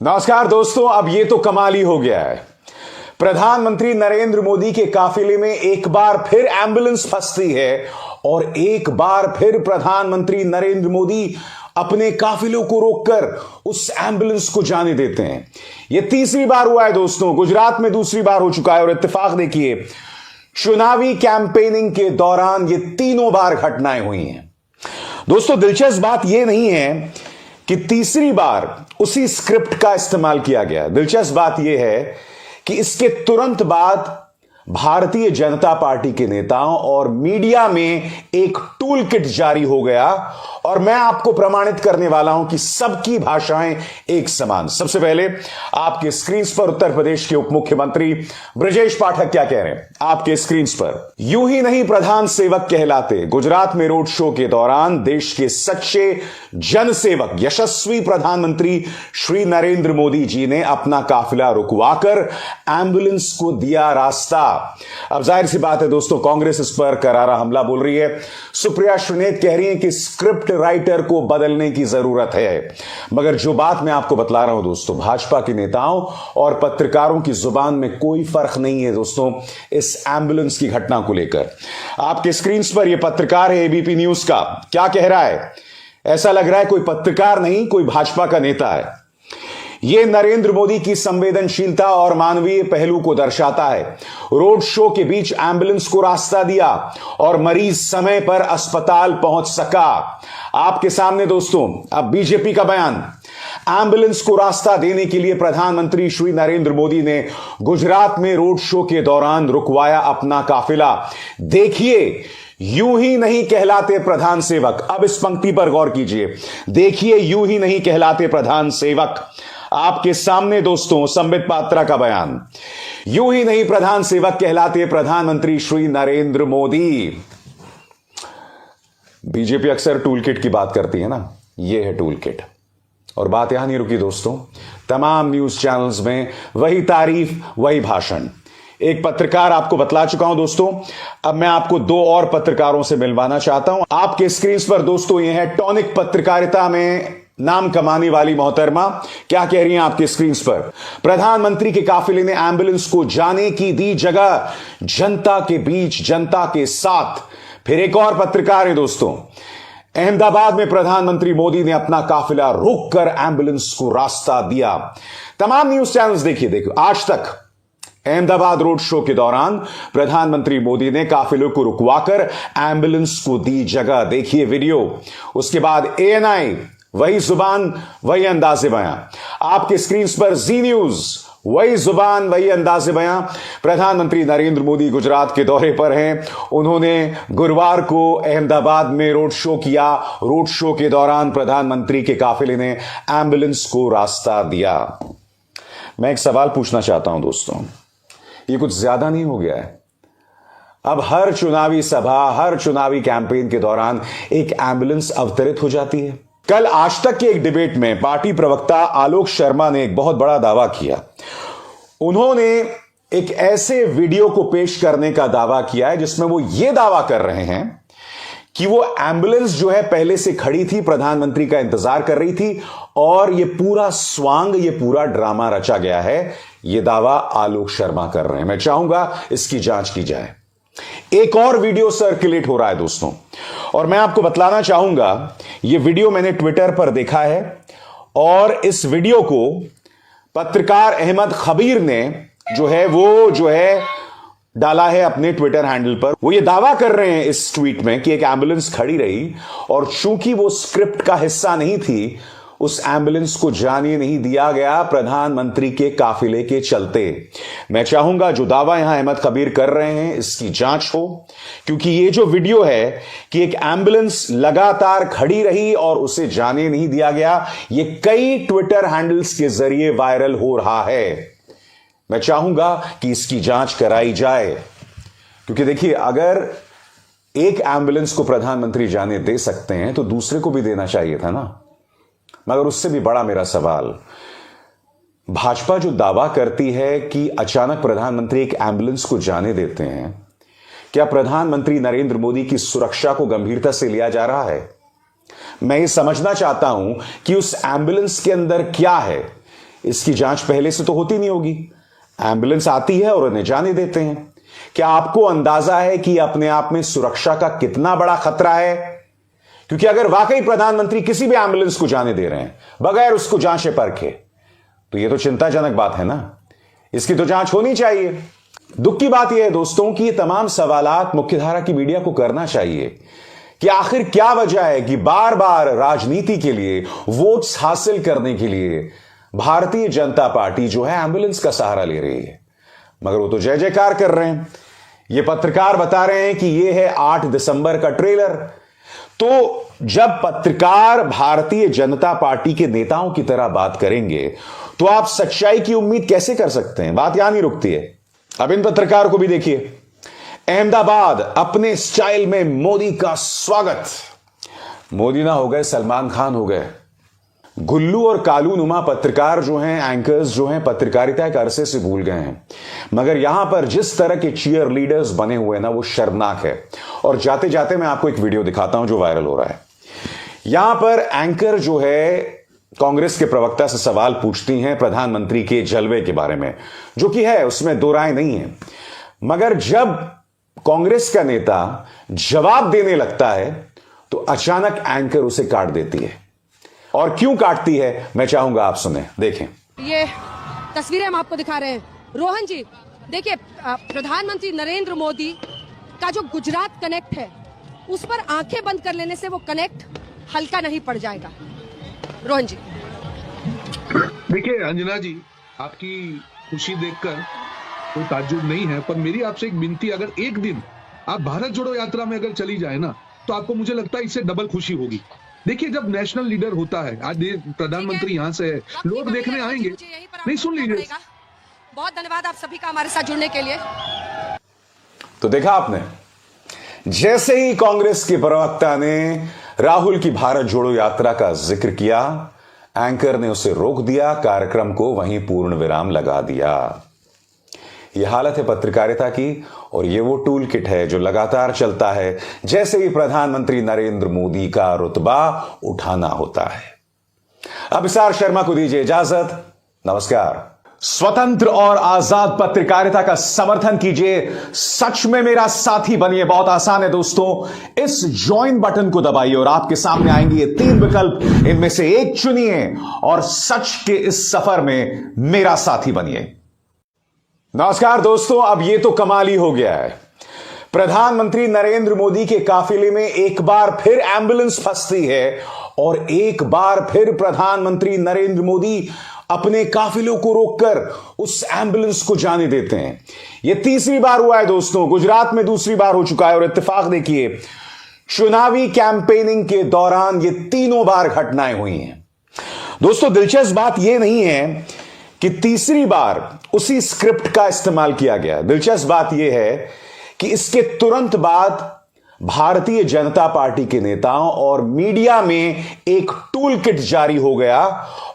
नमस्कार दोस्तों, अब ये तो कमाल ही हो गया है। प्रधानमंत्री नरेंद्र मोदी के काफिले में एक बार फिर एम्बुलेंस फंसती है और एक बार फिर प्रधानमंत्री नरेंद्र मोदी अपने काफिलों को रोककर उस एम्बुलेंस को जाने देते हैं। यह तीसरी बार हुआ है दोस्तों, गुजरात में दूसरी बार हो चुका है। और इत्तेफाक देखिए, चुनावी कैंपेनिंग के दौरान ये तीनों बार घटनाएं हुई हैं। दोस्तों, दिलचस्प बात यह नहीं है कि तीसरी बार उसी स्क्रिप्ट का इस्तेमाल किया गया। दिलचस्प बात यह है कि इसके तुरंत बाद भारतीय जनता पार्टी के नेताओं और मीडिया में एक टूल किट जारी हो गया और मैं आपको प्रमाणित करने वाला हूं कि सबकी भाषाएं एक समान। सबसे पहले आपके स्क्रीन पर उत्तर प्रदेश के उप मुख्यमंत्री ब्रजेश पाठक क्या कह रहे हैं आपके स्क्रीन पर। यूं ही नहीं प्रधान सेवक कहलाते। गुजरात में रोड शो के दौरान देश के सच्चे जनसेवक यशस्वी प्रधानमंत्री श्री नरेंद्र मोदी जी ने अपना काफिला रुकवाकर एम्बुलेंस को दिया रास्ता। अब जाहिर सी बात है दोस्तों, कांग्रेस इस पर करारा हमला बोल रही है। सुप्रिया श्रीनेत कह रही है कि स्क्रिप्ट राइटर को बदलने की जरूरत है। मगर जो बात मैं आपको बतला रहा हूं दोस्तों, भाजपा के नेताओं और पत्रकारों की जुबान में कोई फर्क नहीं है दोस्तों इस एम्बुलेंस की घटना को लेकर। आपके स्क्रीन पर यह पत्रकार है एबीपी न्यूज का, क्या कह रहा है। ऐसा लग रहा है कोई पत्रकार नहीं, कोई भाजपा का नेता है। यह नरेंद्र मोदी की संवेदनशीलता और मानवीय पहलू को दर्शाता है। रोड शो के बीच एम्बुलेंस को रास्ता दिया और मरीज समय पर अस्पताल पहुंच सका। आपके सामने दोस्तों अब बीजेपी का बयान। एम्बुलेंस को रास्ता देने के लिए प्रधानमंत्री श्री नरेंद्र मोदी ने गुजरात में रोड शो के दौरान रुकवाया अपना काफिला। देखिए, यूं ही नहीं कहलाते प्रधान सेवक। अब इस पंक्ति पर गौर कीजिए। देखिए, यूं ही नहीं कहलाते प्रधान सेवक। आपके सामने दोस्तों संबित पात्रा का बयान। यूं ही नहीं प्रधान सेवक कहलाते प्रधानमंत्री श्री नरेंद्र मोदी। बीजेपी अक्सर टूल किट की बात करती है ना, यह है टूल किट। और बात यहां नहीं रुकी दोस्तों, तमाम न्यूज चैनल्स में वही तारीफ, वही भाषण। एक पत्रकार आपको बतला चुका हूं दोस्तों, अब मैं आपको दो और पत्रकारों से मिलवाना चाहता हूं। आपके स्क्रीन पर दोस्तों यह है टॉनिक पत्रकारिता में नाम कमाने वाली मोहतरमा, क्या कह रही हैं आपके स्क्रीन पर। प्रधानमंत्री के काफिले ने एम्बुलेंस को जाने की दी जगह, जनता के बीच, जनता के साथ। फिर एक और पत्रकार है दोस्तों, अहमदाबाद में प्रधानमंत्री मोदी ने अपना काफिला रोककर एम्बुलेंस को रास्ता दिया। तमाम न्यूज चैनल्स देखिए आज तक। अहमदाबाद रोड शो के दौरान प्रधानमंत्री मोदी ने काफिलों को रुकवाकर एम्बुलेंस को दी जगह। देखिए वीडियो। उसके बाद एएनआई, वही जुबान वही अंदाज़े बयां। आपके स्क्रीन पर जी न्यूज, वही जुबान वही अंदाज़े बयां। प्रधानमंत्री नरेंद्र मोदी गुजरात के दौरे पर हैं। उन्होंने गुरुवार को अहमदाबाद में रोड शो किया। रोड शो के दौरान प्रधानमंत्री के काफिले ने एम्बुलेंस को रास्ता दिया। मैं एक सवाल पूछना चाहता हूं दोस्तों, ये कुछ ज्यादा नहीं हो गया है? अब हर चुनावी सभा, हर चुनावी कैंपेन के दौरान एक एम्बुलेंस अवतरित हो जाती है। कल आज तक के एक डिबेट में पार्टी प्रवक्ता आलोक शर्मा ने एक बहुत बड़ा दावा किया। उन्होंने एक ऐसे वीडियो को पेश करने का दावा किया है जिसमें वो ये दावा कर रहे हैं कि वो एम्बुलेंस जो है पहले से खड़ी थी, प्रधानमंत्री का इंतजार कर रही थी और ये पूरा स्वांग, ये पूरा ड्रामा रचा गया है। ये दावा आलोक शर्मा कर रहे हैं। मैं चाहूंगा इसकी जांच की जाए। एक और वीडियो सर्कुलेट हो रहा है दोस्तों, और मैं आपको बतलाना चाहूंगा, यह वीडियो मैंने ट्विटर पर देखा है और इस वीडियो को पत्रकार अहमद खबीर ने जो है डाला है अपने ट्विटर हैंडल पर। वो ये दावा कर रहे हैं इस ट्वीट में कि एक एम्बुलेंस खड़ी रही और चूंकि वो स्क्रिप्ट का हिस्सा नहीं थी, उस एम्बुलेंस को जाने नहीं दिया गया प्रधानमंत्री के काफिले के चलते। मैं चाहूंगा जो दावा यहां अहमद खबीर कर रहे हैं इसकी जांच हो, क्योंकि ये जो वीडियो है कि एक एम्बुलेंस लगातार खड़ी रही और उसे जाने नहीं दिया गया, ये कई ट्विटर हैंडल्स के जरिए वायरल हो रहा है। मैं चाहूंगा कि इसकी जांच कराई जाए, क्योंकि देखिए, अगर एक एम्बुलेंस को प्रधानमंत्री जाने दे सकते हैं तो दूसरे को भी देना चाहिए था ना। मगर उससे भी बड़ा मेरा सवाल, भाजपा जो दावा करती है कि अचानक प्रधानमंत्री एक एम्बुलेंस को जाने देते हैं, क्या प्रधानमंत्री नरेंद्र मोदी की सुरक्षा को गंभीरता से लिया जा रहा है? मैं ये समझना चाहता हूं कि उस एम्बुलेंस के अंदर क्या है। इसकी जांच पहले से तो होती नहीं होगी। एम्बुलेंस आती है और उन्हें जाने देते हैं। क्या आपको अंदाजा है कि अपने आप में सुरक्षा का कितना बड़ा खतरा है? क्योंकि अगर वाकई प्रधानमंत्री किसी भी एम्बुलेंस को जाने दे रहे हैं बगैर उसको जांचे परखे, तो यह तो चिंताजनक बात है ना। इसकी तो जांच होनी चाहिए। दुख की बात यह है दोस्तों कि ये तमाम सवालात मुख्यधारा की मीडिया को करना चाहिए कि आखिर क्या वजह है कि बार बार राजनीति के लिए, वोट्स हासिल करने के लिए भारतीय जनता पार्टी जो है एम्बुलेंस का सहारा ले रही है। मगर वो तो जय जयकार कर रहे हैं। ये पत्रकार बता रहे हैं कि ये है 8 दिसंबर का ट्रेलर। तो जब पत्रकार भारतीय जनता पार्टी के नेताओं की तरह बात करेंगे तो आप सच्चाई की उम्मीद कैसे कर सकते हैं? बात यहां नहीं रुकती है। अब इन पत्रकार को भी देखिए। अहमदाबाद अपने स्टाइल में मोदी का स्वागत। मोदी ना हो गए, सलमान खान हो गए। गुल्लू और कालू नुमा पत्रकार जो हैं, एंकर्स जो हैं, पत्रकारिता के अरसे से भूल गए हैं। मगर यहां पर जिस तरह के चीयर लीडर्स बने हुए ना, वो शर्मनाक है। और जाते जाते मैं आपको एक वीडियो दिखाता हूं जो वायरल हो रहा है। यहां पर एंकर जो है कांग्रेस के प्रवक्ता से सवाल पूछती हैं प्रधानमंत्री के जलवे के बारे में, जो कि है, उसमें दो राय नहीं है। मगर जब कांग्रेस का नेता जवाब देने लगता है तो अचानक एंकर उसे काट देती है। और क्यों काटती है मैं चाहूंगा आप सुने, देखें। ये तस्वीरें हम आपको दिखा रहे हैं। रोहन जी देखिए, प्रधानमंत्री नरेंद्र मोदी का जो गुजरात कनेक्ट है उस पर आंखें बंद कर लेने से वो कनेक्ट हल्का नहीं पड़ जाएगा। रोहन जी देखिए अंजना जी, आपकी खुशी देखकर कोई ताज्जुब नहीं है, पर मेरी आपसे एक विनती, अगर एक दिन आप भारत जोड़ो यात्रा में अगर चली जाए ना, तो आपको मुझे लगता है इससे डबल खुशी होगी। देखिए, जब नेशनल लीडर होता है, आज प्रधानमंत्री यहाँ से है, लोग देखने आएंगे। नहीं, सुन लीजिए। बहुत धन्यवाद आप सभी का हमारे साथ जुड़ने के लिए। तो देखा आपने, जैसे ही कांग्रेस के प्रवक्ता ने राहुल की भारत जोड़ो यात्रा का जिक्र किया, एंकर ने उसे रोक दिया, कार्यक्रम को वहीं पूर्ण विराम लगा दिया। यह हालत है पत्रकारिता की, और यह वो टूल किट है जो लगातार चलता है जैसे ही प्रधानमंत्री नरेंद्र मोदी का रुतबा उठाना होता है। अब विशाल शर्मा को दीजिए इजाजत। नमस्कार। स्वतंत्र और आजाद पत्रकारिता का समर्थन कीजिए, सच में मेरा साथी बनिए। बहुत आसान है दोस्तों, इस ज्वाइन बटन को दबाइए और आपके सामने आएंगे ये 3 विकल्प। इनमें से एक चुनिए और सच के इस सफर में मेरा साथी बनिए। नमस्कार दोस्तों, अब ये तो कमाल ही हो गया है। प्रधानमंत्री नरेंद्र मोदी के काफिले में एक बार फिर एम्बुलेंस फंसती है और एक बार फिर प्रधानमंत्री नरेंद्र मोदी अपने काफिलों को रोककर उस एम्बुलेंस को जाने देते हैं। यह तीसरी बार हुआ है दोस्तों, गुजरात में दूसरी बार हो चुका है। और इत्तेफाक देखिए, चुनावी कैंपेनिंग के दौरान ये तीनों बार घटनाएं हुई हैं। दोस्तों, दिलचस्प बात यह नहीं है कि तीसरी बार उसी स्क्रिप्ट का इस्तेमाल किया गया। दिलचस्प बात यह है कि इसके तुरंत बाद भारतीय जनता पार्टी के नेताओं और मीडिया में एक टूल किट जारी हो गया,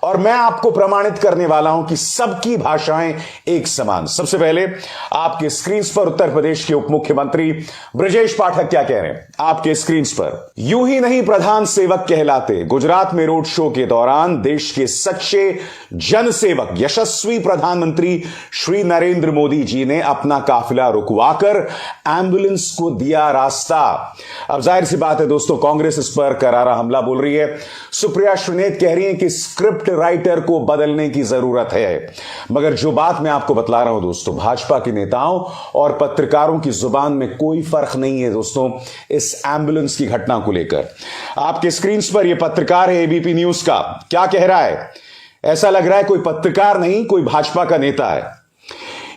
और मैं आपको प्रमाणित करने वाला हूं कि सबकी भाषाएं एक समान। सबसे पहले आपके स्क्रीन पर उत्तर प्रदेश के उप मुख्यमंत्री ब्रजेश पाठक क्या कह रहे हैं आपके स्क्रीन पर। यूं ही नहीं प्रधान सेवक कहलाते, गुजरात में रोड शो के दौरान देश के सच्चे जनसेवक यशस्वी प्रधानमंत्री श्री नरेंद्र मोदी जी ने अपना काफिला रुकवाकर एम्बुलेंस को दिया रास्ता। अब जाहिर सी बात है दोस्तों, कांग्रेस इस पर करारा हमला बोल रही है। सुप्रिया श्रीनेत कह रही है कि स्क्रिप्ट राइटर को बदलने की जरूरत है। मगर जो बात मैं आपको बतला रहा हूं दोस्तों, भाजपा के नेताओं और पत्रकारों की जुबान में कोई फर्क नहीं है दोस्तों इस एम्बुलेंस की घटना को लेकर। आपके स्क्रीन पर यह पत्रकार है एबीपी न्यूज का, क्या कह रहा है? ऐसा लग रहा है कोई पत्रकार नहीं, कोई भाजपा का नेता है।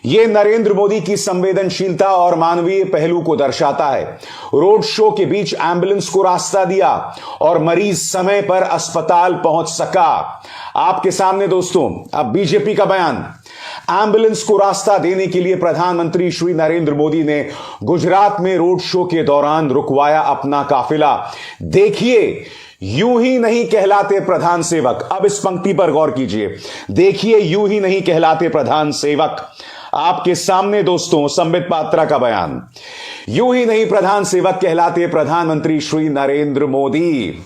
यह नरेंद्र मोदी की संवेदनशीलता और मानवीय पहलू को दर्शाता है। रोड शो के बीच एम्बुलेंस को रास्ता दिया और मरीज समय पर अस्पताल पहुंच सका। आपके सामने दोस्तों अब बीजेपी का बयान। एम्बुलेंस को रास्ता देने के लिए प्रधानमंत्री श्री नरेंद्र मोदी ने गुजरात में रोड शो के दौरान रुकवाया अपना काफिला। देखिए, यूं ही नहीं कहलाते प्रधान सेवक। अब इस पंक्ति पर गौर कीजिए, देखिए यूं ही नहीं कहलाते प्रधान सेवक। आपके सामने दोस्तों संबित पात्रा का बयान। यूं ही नहीं प्रधान सेवक कहलाते प्रधानमंत्री श्री नरेंद्र मोदी।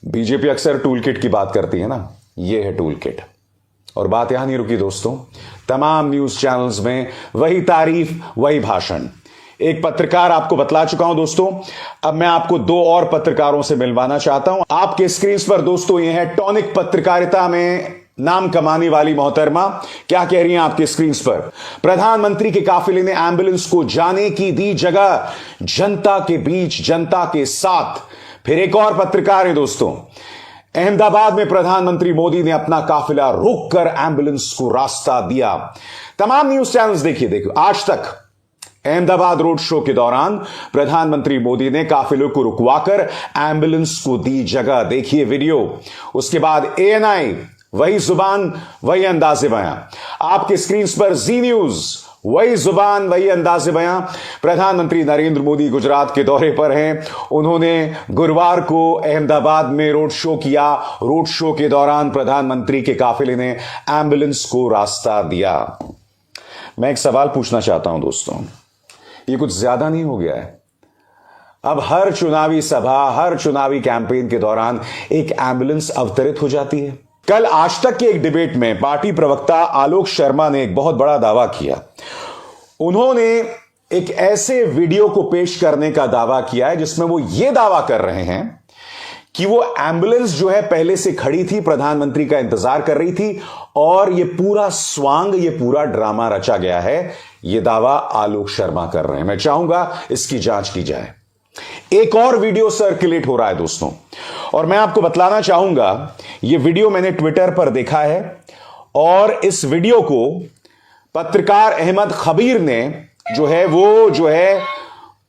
बीजेपी अक्सर टूल किट की बात करती है ना, ये है टूल किट। और बात यहां नहीं रुकी दोस्तों, तमाम न्यूज चैनल्स में वही तारीफ वही भाषण। एक पत्रकार आपको बतला चुका हूं दोस्तों, अब मैं आपको दो और पत्रकारों से मिलवाना चाहता हूं। आपके स्क्रीन पर दोस्तों ये है टॉनिक पत्रकारिता में नाम कमाने वाली मोहतरमा, क्या कह रही हैं आपके स्क्रीन पर। प्रधानमंत्री के काफिले ने एम्बुलेंस को जाने की दी जगह, जनता के बीच जनता के साथ। फिर एक और पत्रकार है दोस्तों, अहमदाबाद में प्रधानमंत्री मोदी ने अपना काफिला रोककर एम्बुलेंस को रास्ता दिया। तमाम न्यूज चैनल्स देखिए आज तक अहमदाबाद रोड शो के दौरान प्रधानमंत्री मोदी ने काफिले को रुकवाकर एम्बुलेंस को दी जगह। देखिए वीडियो। उसके बाद एएनआई, वही जुबान वही अंदाज़े बयां। आपके स्क्रीन पर जी न्यूज, वही जुबान वही अंदाज़े बयां। प्रधानमंत्री नरेंद्र मोदी गुजरात के दौरे पर हैं। उन्होंने गुरुवार को अहमदाबाद में रोड शो किया। रोड शो के दौरान प्रधानमंत्री के काफिले ने एम्बुलेंस को रास्ता दिया। मैं एक सवाल पूछना चाहता हूं दोस्तों, ये कुछ ज्यादा नहीं हो गया है? अब हर चुनावी सभा, हर चुनावी कैंपेन के दौरान एक एम्बुलेंस अवतरित हो जाती है। कल आज तक के एक डिबेट में पार्टी प्रवक्ता आलोक शर्मा ने एक बहुत बड़ा दावा किया। उन्होंने एक ऐसे वीडियो को पेश करने का दावा किया है जिसमें वो ये दावा कर रहे हैं कि वो एम्बुलेंस जो है पहले से खड़ी थी, प्रधानमंत्री का इंतजार कर रही थी और ये पूरा स्वांग, ये पूरा ड्रामा रचा गया है। ये दावा आलोक शर्मा कर रहे हैं। मैं चाहूंगा इसकी जांच की जाए। एक और वीडियो सर्कुलेट हो रहा है दोस्तों, और मैं आपको बतलाना चाहूंगा, यह वीडियो मैंने ट्विटर पर देखा है और इस वीडियो को पत्रकार अहमद खबीर ने जो है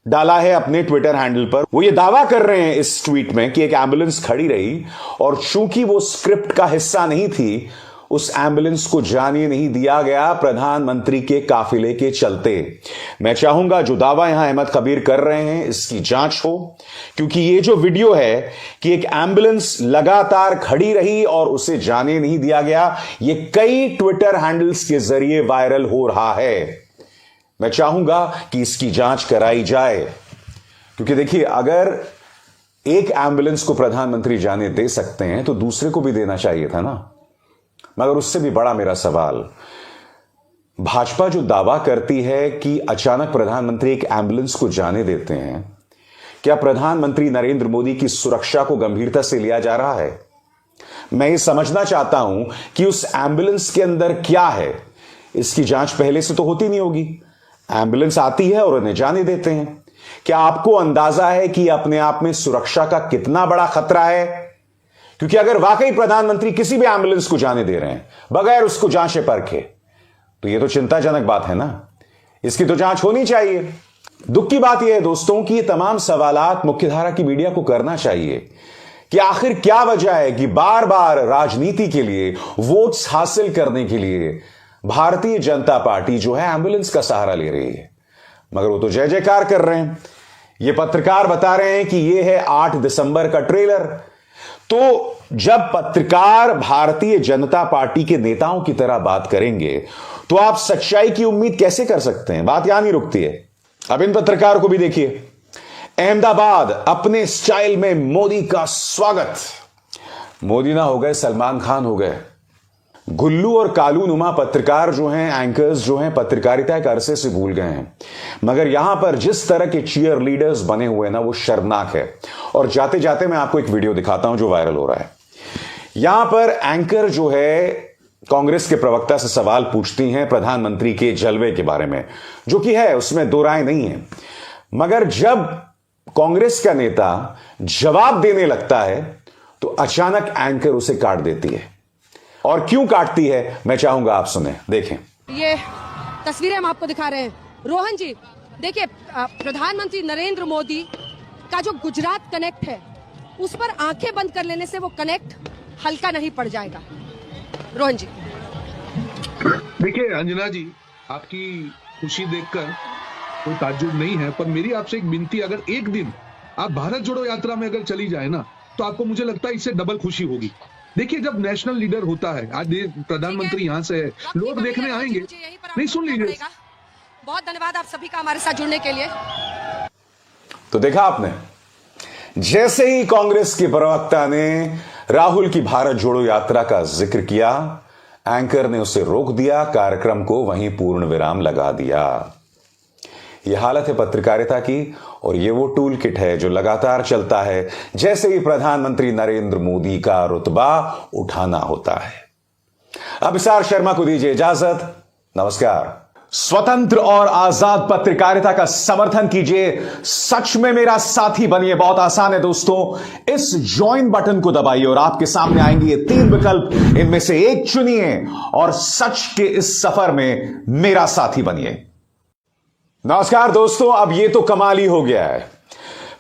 डाला है अपने ट्विटर हैंडल पर। वो ये दावा कर रहे हैं इस ट्वीट में कि एक एम्बुलेंस खड़ी रही और चूंकि वो स्क्रिप्ट का हिस्सा नहीं थी, उस एम्बुलेंस को जाने नहीं दिया गया प्रधानमंत्री के काफिले के चलते। मैं चाहूंगा जो दावा यहां अहमद कबीर कर रहे हैं इसकी जांच हो, क्योंकि ये जो वीडियो है कि एक एम्बुलेंस लगातार खड़ी रही और उसे जाने नहीं दिया गया, ये कई ट्विटर हैंडल्स के जरिए वायरल हो रहा है। मैं चाहूंगा कि इसकी जांच कराई जाए, क्योंकि देखिए अगर एक एम्बुलेंस को प्रधानमंत्री जाने दे सकते हैं तो दूसरे को भी देना चाहिए था ना। मगर उससे भी बड़ा मेरा सवाल, भाजपा जो दावा करती है कि अचानक प्रधानमंत्री एक एम्बुलेंस को जाने देते हैं, क्या प्रधानमंत्री नरेंद्र मोदी की सुरक्षा को गंभीरता से लिया जा रहा है? मैं ये समझना चाहता हूं कि उस एम्बुलेंस के अंदर क्या है। इसकी जांच पहले से तो होती नहीं होगी। एम्बुलेंस आती है और उन्हें जाने देते हैं। क्या आपको अंदाजा है कि अपने आप में सुरक्षा का कितना बड़ा खतरा है? क्योंकि अगर वाकई प्रधानमंत्री किसी भी एम्बुलेंस को जाने दे रहे हैं बगैर उसको जांचे परखे, तो यह तो चिंताजनक बात है ना। इसकी तो जांच होनी चाहिए। दुख की बात यह है दोस्तों कि ये तमाम सवालात मुख्यधारा की मीडिया को करना चाहिए कि आखिर क्या वजह है कि बार बार राजनीति के लिए, वोट्स हासिल करने के लिए भारतीय जनता पार्टी जो है एम्बुलेंस का सहारा ले रही है। मगर वो तो जय जयकार कर रहे हैं। ये पत्रकार बता रहे हैं कि ये है 8 दिसंबर का ट्रेलर। तो जब पत्रकार भारतीय जनता पार्टी के नेताओं की तरह बात करेंगे तो आप सच्चाई की उम्मीद कैसे कर सकते हैं? बात यहां नहीं रुकती है। अब इन पत्रकार को भी देखिए। अहमदाबाद अपने स्टाइल में मोदी का स्वागत। मोदी ना हो गए, सलमान खान हो गए। गुल्लू और कालू नुमा पत्रकार जो हैं, एंकर्स जो हैं, पत्रकारिता एक अरसे से भूल गए हैं। मगर यहां पर जिस तरह के चीयर लीडर्स बने हुए हैं ना, वो शर्मनाक है। और जाते जाते मैं आपको एक वीडियो दिखाता हूं जो वायरल हो रहा है। यहां पर एंकर जो है कांग्रेस के प्रवक्ता से सवाल पूछती हैं प्रधानमंत्री के जलवे के बारे में, जो कि है, उसमें दो राय नहीं है। मगर जब कांग्रेस का नेता जवाब देने लगता है तो अचानक एंकर उसे काट देती है। और क्यों काटती है मैं चाहूंगा आप सुने, देखें। ये तस्वीरें हम आपको दिखा रहे हैं। रोहन जी देखिए, प्रधानमंत्री नरेंद्र मोदी का जो गुजरात कनेक्ट है उस पर आंखें बंद कर लेने से वो कनेक्ट हल्का नहीं पड़ जाएगा। रोहन जी देखिए अंजना जी, आपकी खुशी देखकर कोई ताज्जुब नहीं है, पर मेरी आपसे एक विनती, अगर एक दिन आप भारत जोड़ो यात्रा में अगर चली जाए ना, तो आपको मुझे लगता है इससे डबल खुशी होगी। देखिए जब नेशनल लीडर होता है, आज प्रधानमंत्री यहाँ से है, लोग देखने आएंगे। नहीं, सुन लीजिए। बहुत धन्यवाद आप सभी का हमारे साथ जुड़ने के लिए। तो देखा आपने, जैसे ही कांग्रेस के प्रवक्ता ने राहुल की भारत जोड़ो यात्रा का जिक्र किया, एंकर ने उसे रोक दिया, कार्यक्रम को वहीं पूर्ण विराम लगा दिया। यह हालत है पत्रकारिता की, और यह वो टूल किट है जो लगातार चलता है जैसे ही प्रधानमंत्री नरेंद्र मोदी का रुतबा उठाना होता है। अब विशाल शर्मा को दीजिए इजाजत। नमस्कार। स्वतंत्र और आजाद पत्रकारिता का समर्थन कीजिए, सच में मेरा साथी बनिए। बहुत आसान है दोस्तों, इस ज्वाइन बटन को दबाइए और आपके सामने आएंगे ये 3 विकल्प, इनमें से एक चुनिए और सच के इस सफर में मेरा साथी बनिए। नमस्कार दोस्तों, अब ये तो कमाल ही हो गया है।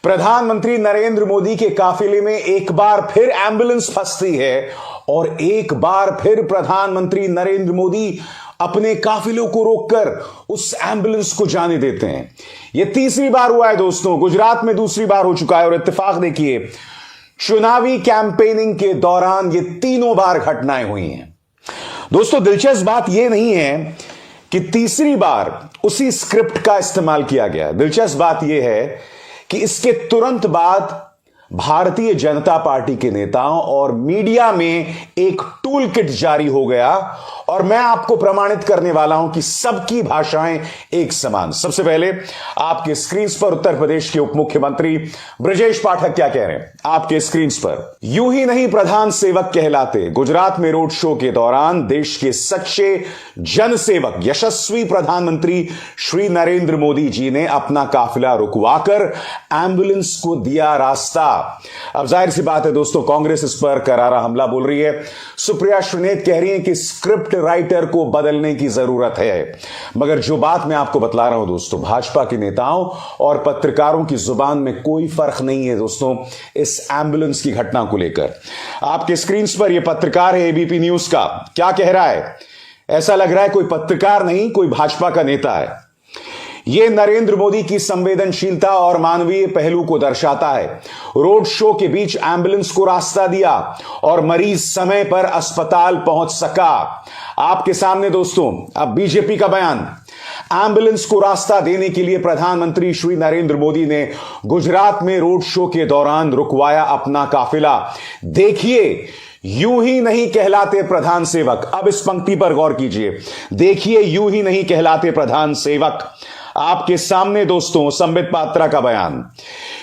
प्रधानमंत्री नरेंद्र मोदी के काफिले में एक बार फिर एम्बुलेंस फंसती है और एक बार फिर प्रधानमंत्री नरेंद्र मोदी अपने काफिलों को रोककर उस एम्बुलेंस को जाने देते हैं। यह तीसरी बार हुआ है दोस्तों, गुजरात में दूसरी बार हो चुका है। और इत्तेफाक देखिए, चुनावी कैंपेनिंग के दौरान ये तीनों बार घटनाएं हुई हैं। दोस्तों दिलचस्प बात यह नहीं है कि तीसरी बार उसी स्क्रिप्ट का इस्तेमाल किया गया है। दिलचस्प बात यह है कि इसके तुरंत बाद भारतीय जनता पार्टी के नेताओं और मीडिया में एक टूल किट जारी हो गया, और मैं आपको प्रमाणित करने वाला हूं कि सबकी भाषाएं एक समान। सबसे पहले आपके स्क्रीन पर उत्तर प्रदेश के उप मुख्यमंत्री ब्रजेश पाठक क्या कह रहे हैं आपके स्क्रीन पर। यूं ही नहीं प्रधान सेवक कहलाते, गुजरात में रोड शो के दौरान देश के सच्चे जनसेवक यशस्वी प्रधानमंत्री श्री नरेंद्र मोदी जी ने अपना काफिला रुकवाकर एम्बुलेंस को दिया रास्ता। अब जाहिर सी बात है दोस्तों, कांग्रेस इस पर करारा हमला बोल रही है। सुप्रिया श्रीनेत कह रही है कि स्क्रिप्ट राइटर को बदलने की जरूरत है। मगर जो बात मैं आपको बतला रहा हूं दोस्तों, भाजपा के नेताओं और पत्रकारों की जुबान में कोई फर्क नहीं है दोस्तों इस एम्बुलेंस की घटना को लेकर। आपके स्क्रीन पर यह पत्रकार है एबीपी न्यूज का, क्या कह रहा है? ऐसा लग रहा है कोई पत्रकार नहीं, कोई भाजपा का नेता है। यह नरेंद्र मोदी की संवेदनशीलता और मानवीय पहलू को दर्शाता है। रोड शो के बीच एम्बुलेंस को रास्ता दिया और मरीज समय पर अस्पताल पहुंच सका। आपके सामने दोस्तों अब बीजेपी का बयान। एम्बुलेंस को रास्ता देने के लिए प्रधानमंत्री श्री नरेंद्र मोदी ने गुजरात में रोड शो के दौरान रुकवाया अपना काफिला। देखिए यूं ही नहीं कहलाते प्रधान सेवक। अब इस पंक्ति पर गौर कीजिए, देखिए यूं ही नहीं कहलाते प्रधान सेवक। आपके सामने दोस्तों संबित पात्रा का बयान।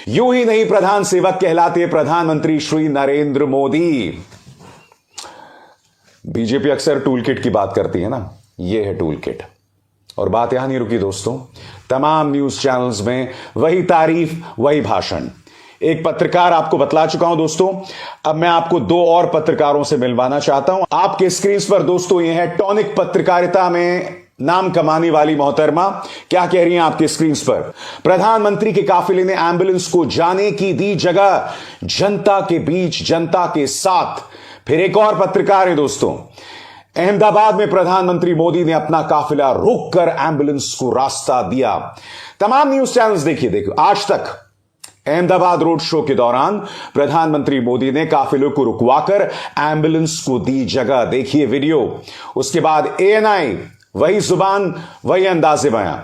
यूं ही नहीं प्रधान सेवक कहलाते प्रधानमंत्री श्री नरेंद्र मोदी। बीजेपी अक्सर टूल किट की बात करती है ना, यह है टूल किट। और बात यहां नहीं रुकी दोस्तों, तमाम न्यूज चैनल्स में वही तारीफ वही भाषण। एक पत्रकार आपको बतला चुका हूं दोस्तों, अब मैं आपको 2 और पत्रकारों से मिलवाना चाहता हूं। आपके स्क्रीन पर दोस्तों यह है टॉनिक पत्रकारिता में नाम कमाने वाली मोहतरमा, क्या कह रही हैं आपके स्क्रीन पर। प्रधानमंत्री के काफिले ने एम्बुलेंस को जाने की दी जगह, जनता के बीच जनता के साथ। फिर एक और पत्रकार है दोस्तों, अहमदाबाद में प्रधानमंत्री मोदी ने अपना काफिला रोककर एम्बुलेंस को रास्ता दिया। तमाम न्यूज चैनल्स देखिए आज तक अहमदाबाद रोड शो के दौरान प्रधानमंत्री मोदी ने काफिलों को रुकवाकर एम्बुलेंस को दी जगह। देखिए वीडियो। उसके बाद एएनआई, वही जुबान वही अंदाज़े बयां।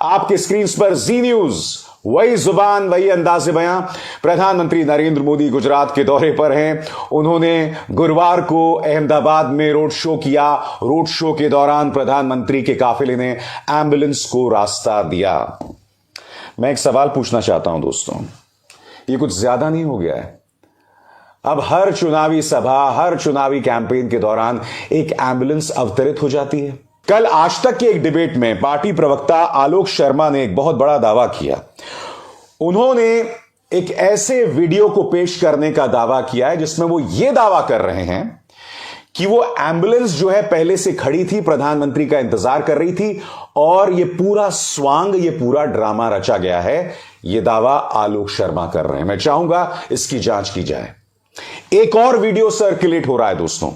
आपके स्क्रीन पर जी न्यूज, वही जुबान वही अंदाज़े बयां। प्रधानमंत्री नरेंद्र मोदी गुजरात के दौरे पर हैं। उन्होंने गुरुवार को अहमदाबाद में रोड शो किया। रोड शो के दौरान प्रधानमंत्री के काफिले ने एम्बुलेंस को रास्ता दिया। मैं एक सवाल पूछना चाहता हूं दोस्तों, ये कुछ ज्यादा नहीं हो गया है? अब हर चुनावी सभा, हर चुनावी कैंपेन के दौरान एक एम्बुलेंस अवतरित हो जाती है। कल आज तक के एक डिबेट में पार्टी प्रवक्ता आलोक शर्मा ने एक बहुत बड़ा दावा किया। उन्होंने एक ऐसे वीडियो को पेश करने का दावा किया है जिसमें वो ये दावा कर रहे हैं कि वो एम्बुलेंस जो है पहले से खड़ी थी, प्रधानमंत्री का इंतजार कर रही थी, और ये पूरा स्वांग, ये पूरा ड्रामा रचा गया है। ये दावा आलोक शर्मा कर रहे हैं। मैं चाहूंगा इसकी जांच की जाए। एक और वीडियो सर्कुलेट हो रहा है दोस्तों,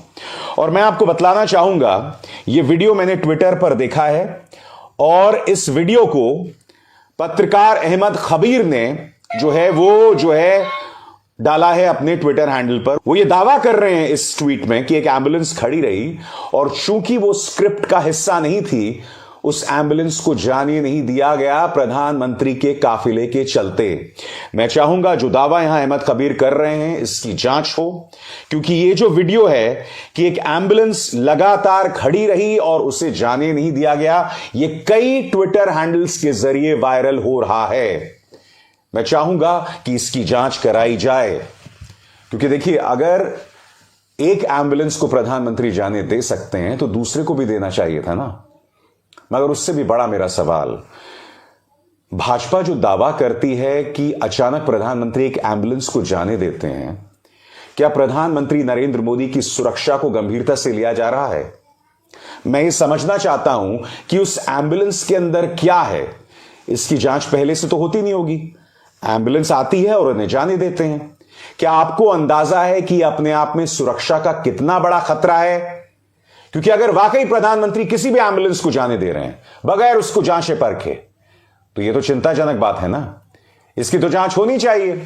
और मैं आपको बतलाना चाहूंगा, यह वीडियो मैंने ट्विटर पर देखा है, और इस वीडियो को पत्रकार अहमद खबीर ने जो है डाला है अपने ट्विटर हैंडल पर। वो ये दावा कर रहे हैं इस ट्वीट में कि एक एम्बुलेंस खड़ी रही, और चूंकि वो स्क्रिप्ट का हिस्सा नहीं थी, उस एम्बुलेंस को जाने नहीं दिया गया प्रधानमंत्री के काफिले के चलते। मैं चाहूंगा जो दावा यहां अहमद कबीर कर रहे हैं इसकी जांच हो, क्योंकि ये जो वीडियो है कि एक एम्बुलेंस लगातार खड़ी रही और उसे जाने नहीं दिया गया, ये कई ट्विटर हैंडल्स के जरिए वायरल हो रहा है। मैं चाहूंगा कि इसकी जांच कराई जाए, क्योंकि देखिए अगर एक एम्बुलेंस को प्रधानमंत्री जाने दे सकते हैं तो दूसरे को भी देना चाहिए था ना। मगर उससे भी बड़ा मेरा सवाल, भाजपा जो दावा करती है कि अचानक प्रधानमंत्री एक एम्बुलेंस को जाने देते हैं, क्या प्रधानमंत्री नरेंद्र मोदी की सुरक्षा को गंभीरता से लिया जा रहा है? मैं ये समझना चाहता हूं कि उस एम्बुलेंस के अंदर क्या है। इसकी जांच पहले से तो होती नहीं होगी, एम्बुलेंस आती है और उन्हें जाने देते हैं। क्या आपको अंदाजा है कि अपने आप में सुरक्षा का कितना बड़ा खतरा है? क्योंकि अगर वाकई प्रधानमंत्री किसी भी एम्बुलेंस को जाने दे रहे हैं बगैर उसको जांचे परखे, तो यह तो चिंताजनक बात है ना। इसकी तो जांच होनी चाहिए।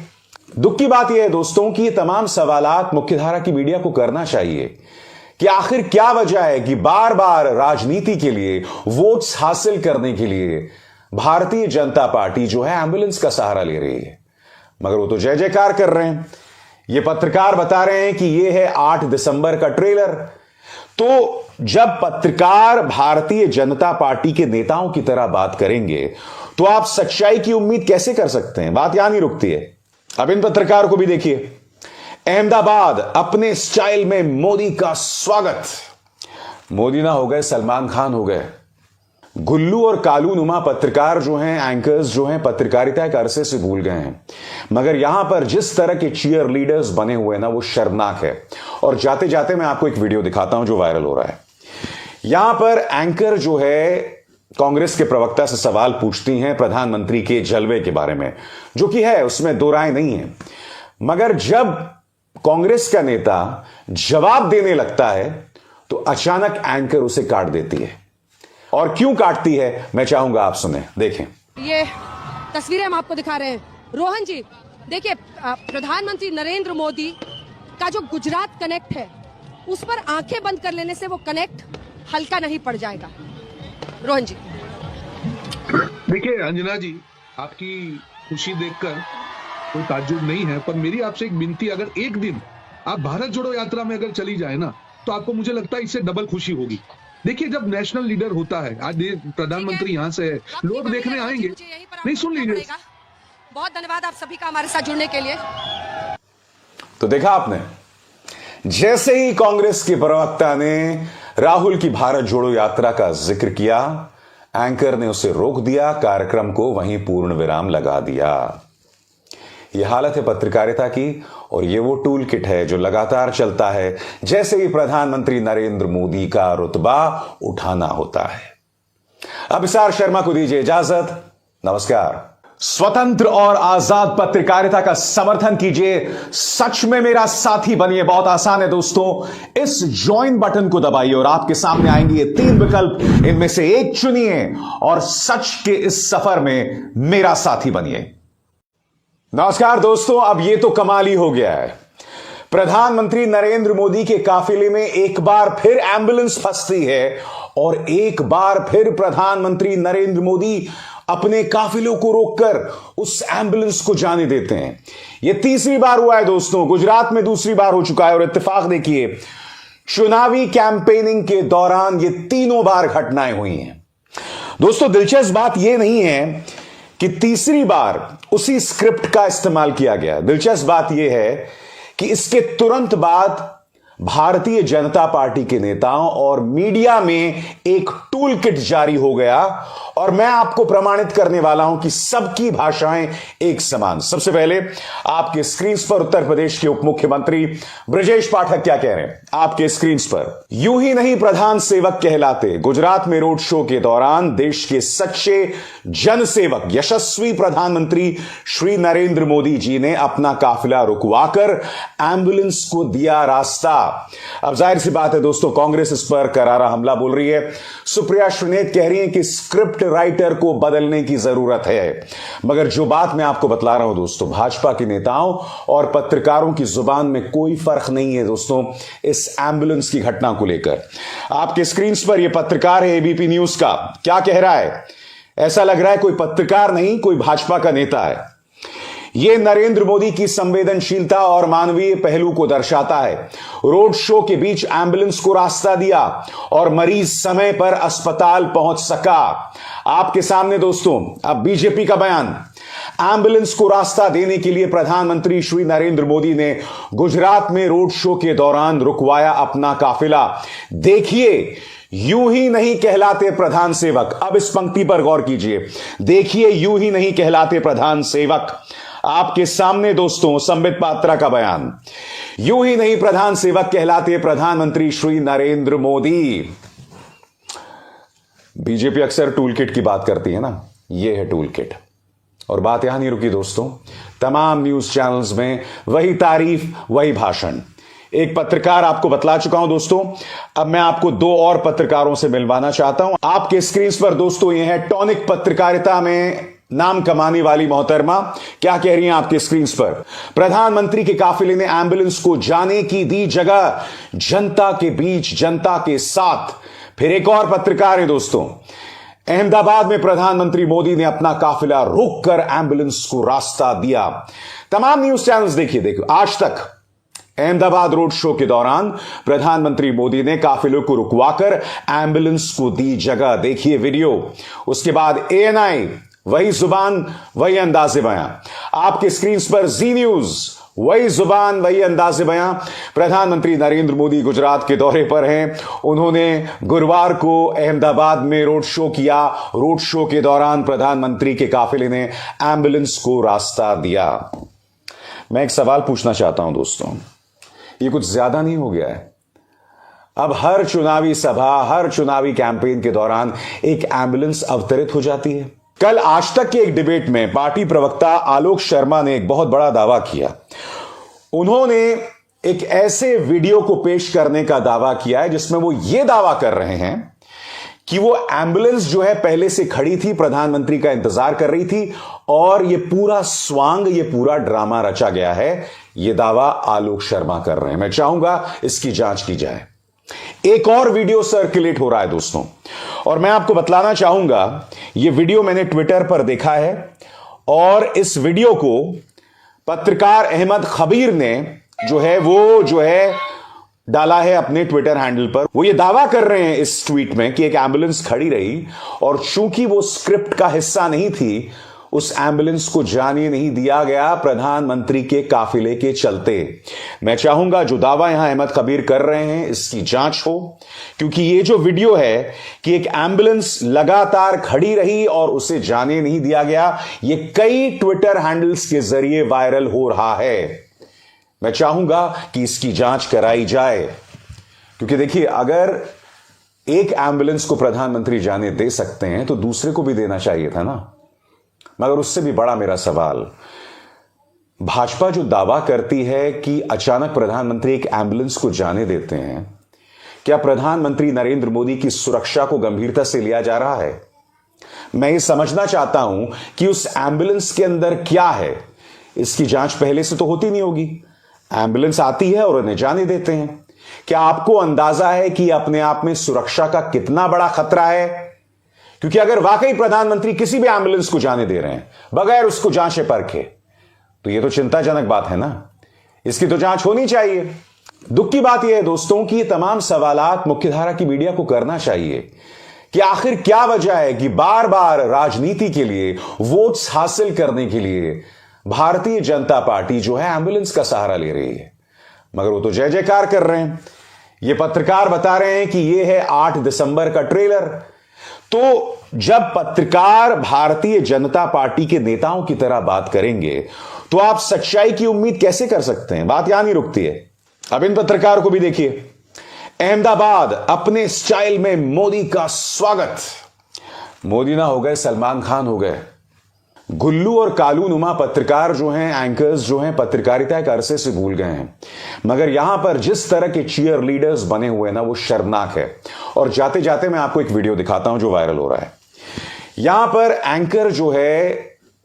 दुख की बात यह है दोस्तों कि ये तमाम सवालात मुख्यधारा की मीडिया को करना चाहिए कि आखिर क्या वजह है कि बार बार राजनीति के लिए, वोट्स हासिल करने के लिए भारतीय जनता पार्टी जो है एम्बुलेंस का सहारा ले रही है। मगर वो तो जय जयकार कर रहे हैं। ये पत्रकार बता रहे हैं कि ये है 8 दिसंबर का ट्रेलर। तो जब पत्रकार भारतीय जनता पार्टी के नेताओं की तरह बात करेंगे तो आप सच्चाई की उम्मीद कैसे कर सकते हैं? बात यहां नहीं रुकती है। अब इन पत्रकार को भी देखिए। अहमदाबाद अपने स्टाइल में मोदी का स्वागत। मोदी ना हो गए, सलमान खान हो गए। गुल्लू और कालू नुमा पत्रकार जो हैं, एंकर्स जो हैं, पत्रकारिता के अरसे से भूल गए हैं। मगर यहां पर जिस तरह के चीयर लीडर्स बने हुए ना, वो शर्मनाक है। और जाते जाते मैं आपको एक वीडियो दिखाता हूं जो वायरल हो रहा है। यहां पर एंकर जो है कांग्रेस के प्रवक्ता से सवाल पूछती हैं प्रधानमंत्री के जलवे के बारे में, जो कि है, उसमें दो राय नहीं है। मगर जब कांग्रेस का नेता जवाब देने लगता है तो अचानक एंकर उसे काट देती है। और क्यों काटती है मैं चाहूंगा आप सुने, देखें। ये तस्वीरें हम आपको दिखा रहे हैं। रोहन जी देखिए, प्रधानमंत्री नरेंद्र मोदी का जो गुजरात कनेक्ट है उस पर आंखें बंद कर लेने से वो कनेक्ट हल्का नहीं पड़ जाएगा। रोहन जी देखिए अंजना जी, आपकी खुशी देखकर कोई ताज्जुब नहीं है, पर मेरी आपसे एक विनती, अगर एक दिन आप भारत जोड़ो यात्रा में अगर चली जाए ना, तो आपको मुझे लगता है इससे डबल खुशी होगी। देखिए जब नेशनल लीडर होता है, आज प्रधानमंत्री यहाँ से है, लोग देखने आएंगे। नहीं, सुन लीजिए। बहुत धन्यवाद आप सभी का हमारे साथ जुड़ने के लिए। तो देखा आपने, जैसे ही कांग्रेस के प्रवक्ता ने राहुल की भारत जोड़ो यात्रा का जिक्र किया, एंकर ने उसे रोक दिया, कार्यक्रम को वहीं पूर्ण विराम लगा दिया। यह हालत है पत्रकारिता की, और यह वो टूल किट है जो लगातार चलता है जैसे ही प्रधानमंत्री नरेंद्र मोदी का रुतबा उठाना होता है। अब इसार शर्मा को दीजिए इजाजत। नमस्कार। स्वतंत्र और आजाद पत्रकारिता का समर्थन कीजिए, सच में मेरा साथी बनिए। बहुत आसान है दोस्तों, इस ज्वाइन बटन को दबाइए और आपके सामने आएंगे ये 3 विकल्प, इनमें से एक चुनिए और सच के इस सफर में मेरा साथी बनिए। नमस्कार दोस्तों, अब ये तो कमाल ही हो गया है। प्रधानमंत्री नरेंद्र मोदी के काफिले में एक बार फिर एम्बुलेंस फंसती है और एक बार फिर प्रधानमंत्री नरेंद्र मोदी अपने काफिलों को रोककर उस एम्बुलेंस को जाने देते हैं। यह तीसरी बार हुआ है दोस्तों, गुजरात में दूसरी बार हो चुका है। और इत्तेफाक देखिए, चुनावी कैंपेनिंग के दौरान ये तीनों बार घटनाएं हुई हैं। दोस्तों दिलचस्प बात यह नहीं है कि तीसरी बार उसी स्क्रिप्ट का इस्तेमाल किया गया। दिलचस्प बात यह है कि इसके तुरंत बाद भारतीय जनता पार्टी के नेताओं और मीडिया में एक टूल किट जारी हो गया, और मैं आपको प्रमाणित करने वाला हूं कि सबकी भाषाएं एक समान। सबसे पहले आपके स्क्रीन पर उत्तर प्रदेश के उप मुख्यमंत्री ब्रजेश पाठक क्या कह रहे हैं आपके स्क्रीन पर। यूं ही नहीं प्रधान सेवक कहलाते, गुजरात में रोड शो के दौरान देश के सच्चे जनसेवक यशस्वी प्रधानमंत्री श्री नरेंद्र मोदी जी ने अपना काफिला रुकवाकर एम्बुलेंस को दिया रास्ता। अब जाहिर सी बात है दोस्तों, कांग्रेस इस पर करारा हमला बोल रही है। सुप्रिया श्रीनेत कह रही है कि स्क्रिप्ट राइटर को बदलने की जरूरत है। मगर जो बात मैं आपको बतला रहा हूं दोस्तों, भाजपा के नेताओं और पत्रकारों की जुबान में कोई फर्क नहीं है दोस्तों इस एम्बुलेंस की घटना को लेकर। आपके स्क्रीन पर यह पत्रकार है एबीपी न्यूज का, क्या कह रहा है? ऐसा लग रहा है कोई पत्रकार नहीं, कोई भाजपा का नेता है। यह नरेंद्र मोदी की संवेदनशीलता और मानवीय पहलू को दर्शाता है। रोड शो के बीच एम्बुलेंस को रास्ता दिया और मरीज समय पर अस्पताल पहुंच सका। आपके सामने दोस्तों अब बीजेपी का बयान। एम्बुलेंस को रास्ता देने के लिए प्रधानमंत्री श्री नरेंद्र मोदी ने गुजरात में रोड शो के दौरान रुकवाया अपना काफिला। देखिए, यूं ही नहीं कहलाते प्रधान सेवक। अब इस पंक्ति पर गौर कीजिए। देखिए, यूं ही नहीं कहलाते प्रधान सेवक। आपके सामने दोस्तों संबित पात्रा का बयान। यूं ही नहीं प्रधान सेवक कहलाते प्रधानमंत्री श्री नरेंद्र मोदी। बीजेपी अक्सर टूल किट की बात करती है ना, यह है टूल किट। और बात यहां नहीं रुकी दोस्तों, तमाम न्यूज चैनल्स में वही तारीफ, वही भाषण। एक पत्रकार आपको बतला चुका हूं दोस्तों, अब मैं आपको दो और पत्रकारों से मिलवाना चाहता हूं। आपके स्क्रीन पर दोस्तों यह है टॉनिक पत्रकारिता में नाम कमाने वाली मोहतरमा। क्या कह रही हैं आपके स्क्रीन पर? प्रधानमंत्री के काफिले ने एम्बुलेंस को जाने की दी जगह, जनता के बीच, जनता के साथ। फिर एक और पत्रकार है दोस्तों, अहमदाबाद में प्रधानमंत्री मोदी ने अपना काफिला रोककर एम्बुलेंस को रास्ता दिया। तमाम न्यूज चैनल्स देखिए आज तक अहमदाबाद रोड शो के दौरान प्रधानमंत्री मोदी ने काफिलों को रुकवाकर एम्बुलेंस को दी जगह। देखिए वीडियो। उसके बाद एएनआई, वही जुबान वही अंदाज़े बयां। आपके स्क्रीन पर जी न्यूज, वही जुबान वही अंदाज़े बयां। प्रधानमंत्री नरेंद्र मोदी गुजरात के दौरे पर हैं। उन्होंने गुरुवार को अहमदाबाद में रोड शो किया। रोड शो के दौरान प्रधानमंत्री के काफिले ने एम्बुलेंस को रास्ता दिया। मैं एक सवाल पूछना चाहता हूं दोस्तों, ये कुछ ज्यादा नहीं हो गया है? अब हर चुनावी सभा, हर चुनावी कैंपेन के दौरान एक एम्बुलेंस अवतरित हो जाती है। कल आज तक के एक डिबेट में पार्टी प्रवक्ता आलोक शर्मा ने एक बहुत बड़ा दावा किया। उन्होंने एक ऐसे वीडियो को पेश करने का दावा किया है जिसमें वो ये दावा कर रहे हैं कि वो एम्बुलेंस जो है पहले से खड़ी थी, प्रधानमंत्री का इंतजार कर रही थी और ये पूरा स्वांग, ये पूरा ड्रामा रचा गया है। ये दावा आलोक शर्मा कर रहे हैं। मैं चाहूंगा इसकी जांच की जाए। एक और वीडियो सर्कुलेट हो रहा है दोस्तों, और मैं आपको बतलाना चाहूंगा, यह वीडियो मैंने ट्विटर पर देखा है और इस वीडियो को पत्रकार अहमद खबीर ने जो है डाला है अपने ट्विटर हैंडल पर। वो ये दावा कर रहे हैं इस ट्वीट में कि एक एम्बुलेंस खड़ी रही और चूंकि वो स्क्रिप्ट का हिस्सा नहीं थी, उस एम्बुलेंस को जाने नहीं दिया गया प्रधानमंत्री के काफिले के चलते। मैं चाहूंगा जो दावा यहां अहमद कबीर कर रहे हैं इसकी जांच हो, क्योंकि ये जो वीडियो है कि एक एम्बुलेंस लगातार खड़ी रही और उसे जाने नहीं दिया गया, ये कई ट्विटर हैंडल्स के जरिए वायरल हो रहा है। मैं चाहूंगा कि इसकी जांच कराई जाए, क्योंकि देखिए अगर एक एम्बुलेंस को प्रधानमंत्री जाने दे सकते हैं तो दूसरे को भी देना चाहिए था ना। मगर उससे भी बड़ा मेरा सवाल, भाजपा जो दावा करती है कि अचानक प्रधानमंत्री एक एम्बुलेंस को जाने देते हैं, क्या प्रधानमंत्री नरेंद्र मोदी की सुरक्षा को गंभीरता से लिया जा रहा है? मैं ये समझना चाहता हूं कि उस एम्बुलेंस के अंदर क्या है। इसकी जांच पहले से तो होती नहीं होगी। एम्बुलेंस आती है और उन्हें जाने देते हैं। क्या आपको अंदाजा है कि अपने आप में सुरक्षा का कितना बड़ा खतरा है? क्योंकि अगर वाकई प्रधानमंत्री किसी भी एम्बुलेंस को जाने दे रहे हैं बगैर उसको जांचे परखे, तो यह तो चिंताजनक बात है ना। इसकी तो जांच होनी चाहिए। दुख की बात यह है दोस्तों कि ये तमाम सवालात मुख्यधारा की मीडिया को करना चाहिए कि आखिर क्या वजह है कि बार बार राजनीति के लिए, वोट्स हासिल करने के लिए भारतीय जनता पार्टी जो है एम्बुलेंस का सहारा ले रही है। मगर वो तो जय जयकार कर रहे हैं। ये पत्रकार बता रहे हैं कि ये है 8 दिसंबर का ट्रेलर। तो जब पत्रकार भारतीय जनता पार्टी के नेताओं की तरह बात करेंगे तो आप सच्चाई की उम्मीद कैसे कर सकते हैं? बात यहां नहीं रुकती है। अब इन पत्रकार को भी देखिए। अहमदाबाद अपने स्टाइल में मोदी का स्वागत। मोदी ना हो गए, सलमान खान हो गए। गुल्लू और कालू नुमा पत्रकार जो हैं, एंकर्स जो हैं, पत्रकारिता एक अरसे से भूल गए हैं। मगर यहां पर जिस तरह के चीयर लीडर्स बने हुए ना, वो शर्मनाक है। और जाते जाते मैं आपको एक वीडियो दिखाता हूं जो वायरल हो रहा है। यहां पर एंकर जो है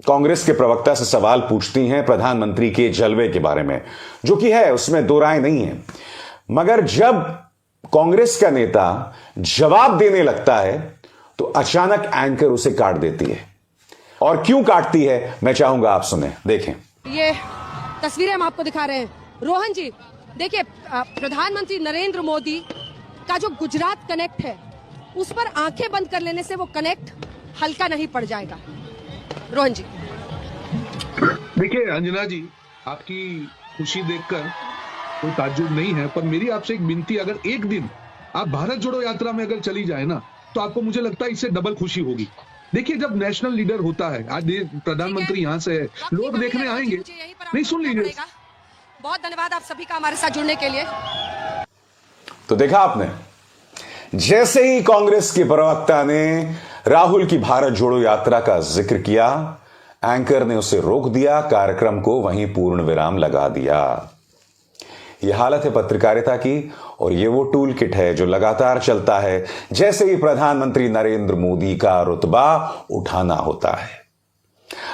कांग्रेस के प्रवक्ता से सवाल पूछती हैं प्रधानमंत्री के जलवे के बारे में, जो कि है, उसमें दो राय नहीं है। मगर जब कांग्रेस का नेता जवाब देने लगता है तो अचानक एंकर उसे काट देती है। और क्यों काटती है मैं चाहूंगा आप सुने, देखें। ये तस्वीरें हम आपको दिखा रहे हैं। रोहन जी देखिए, प्रधानमंत्री नरेंद्र मोदी का जो गुजरात कनेक्ट है उस पर आंखें बंद कर लेने से वो कनेक्ट हल्का नहीं पड़ जाएगा। रोहन जी देखिए अंजना जी, आपकी खुशी देखकर कोई ताज्जुब नहीं है, पर मेरी आपसे एक विनती, अगर एक दिन आप भारत जोड़ो यात्रा में अगर चली जाए ना, तो आपको मुझे लगता है इससे डबल खुशी होगी। देखिए, जब नेशनल लीडर होता है, आज प्रधानमंत्री यहाँ से है, लोग देखने आएंगे। नहीं, सुन लीजिए। बहुत धन्यवाद आप सभी का हमारे साथ जुड़ने के लिए। तो देखा आपने, जैसे ही कांग्रेस के प्रवक्ता ने राहुल की भारत जोड़ो यात्रा का जिक्र किया, एंकर ने उसे रोक दिया, कार्यक्रम को वहीं पूर्ण विराम लगा दिया। यह हालत है पत्रकारिता की, और यह वो टूल किट है जो लगातार चलता है जैसे ही प्रधानमंत्री नरेंद्र मोदी का रुतबा उठाना होता है।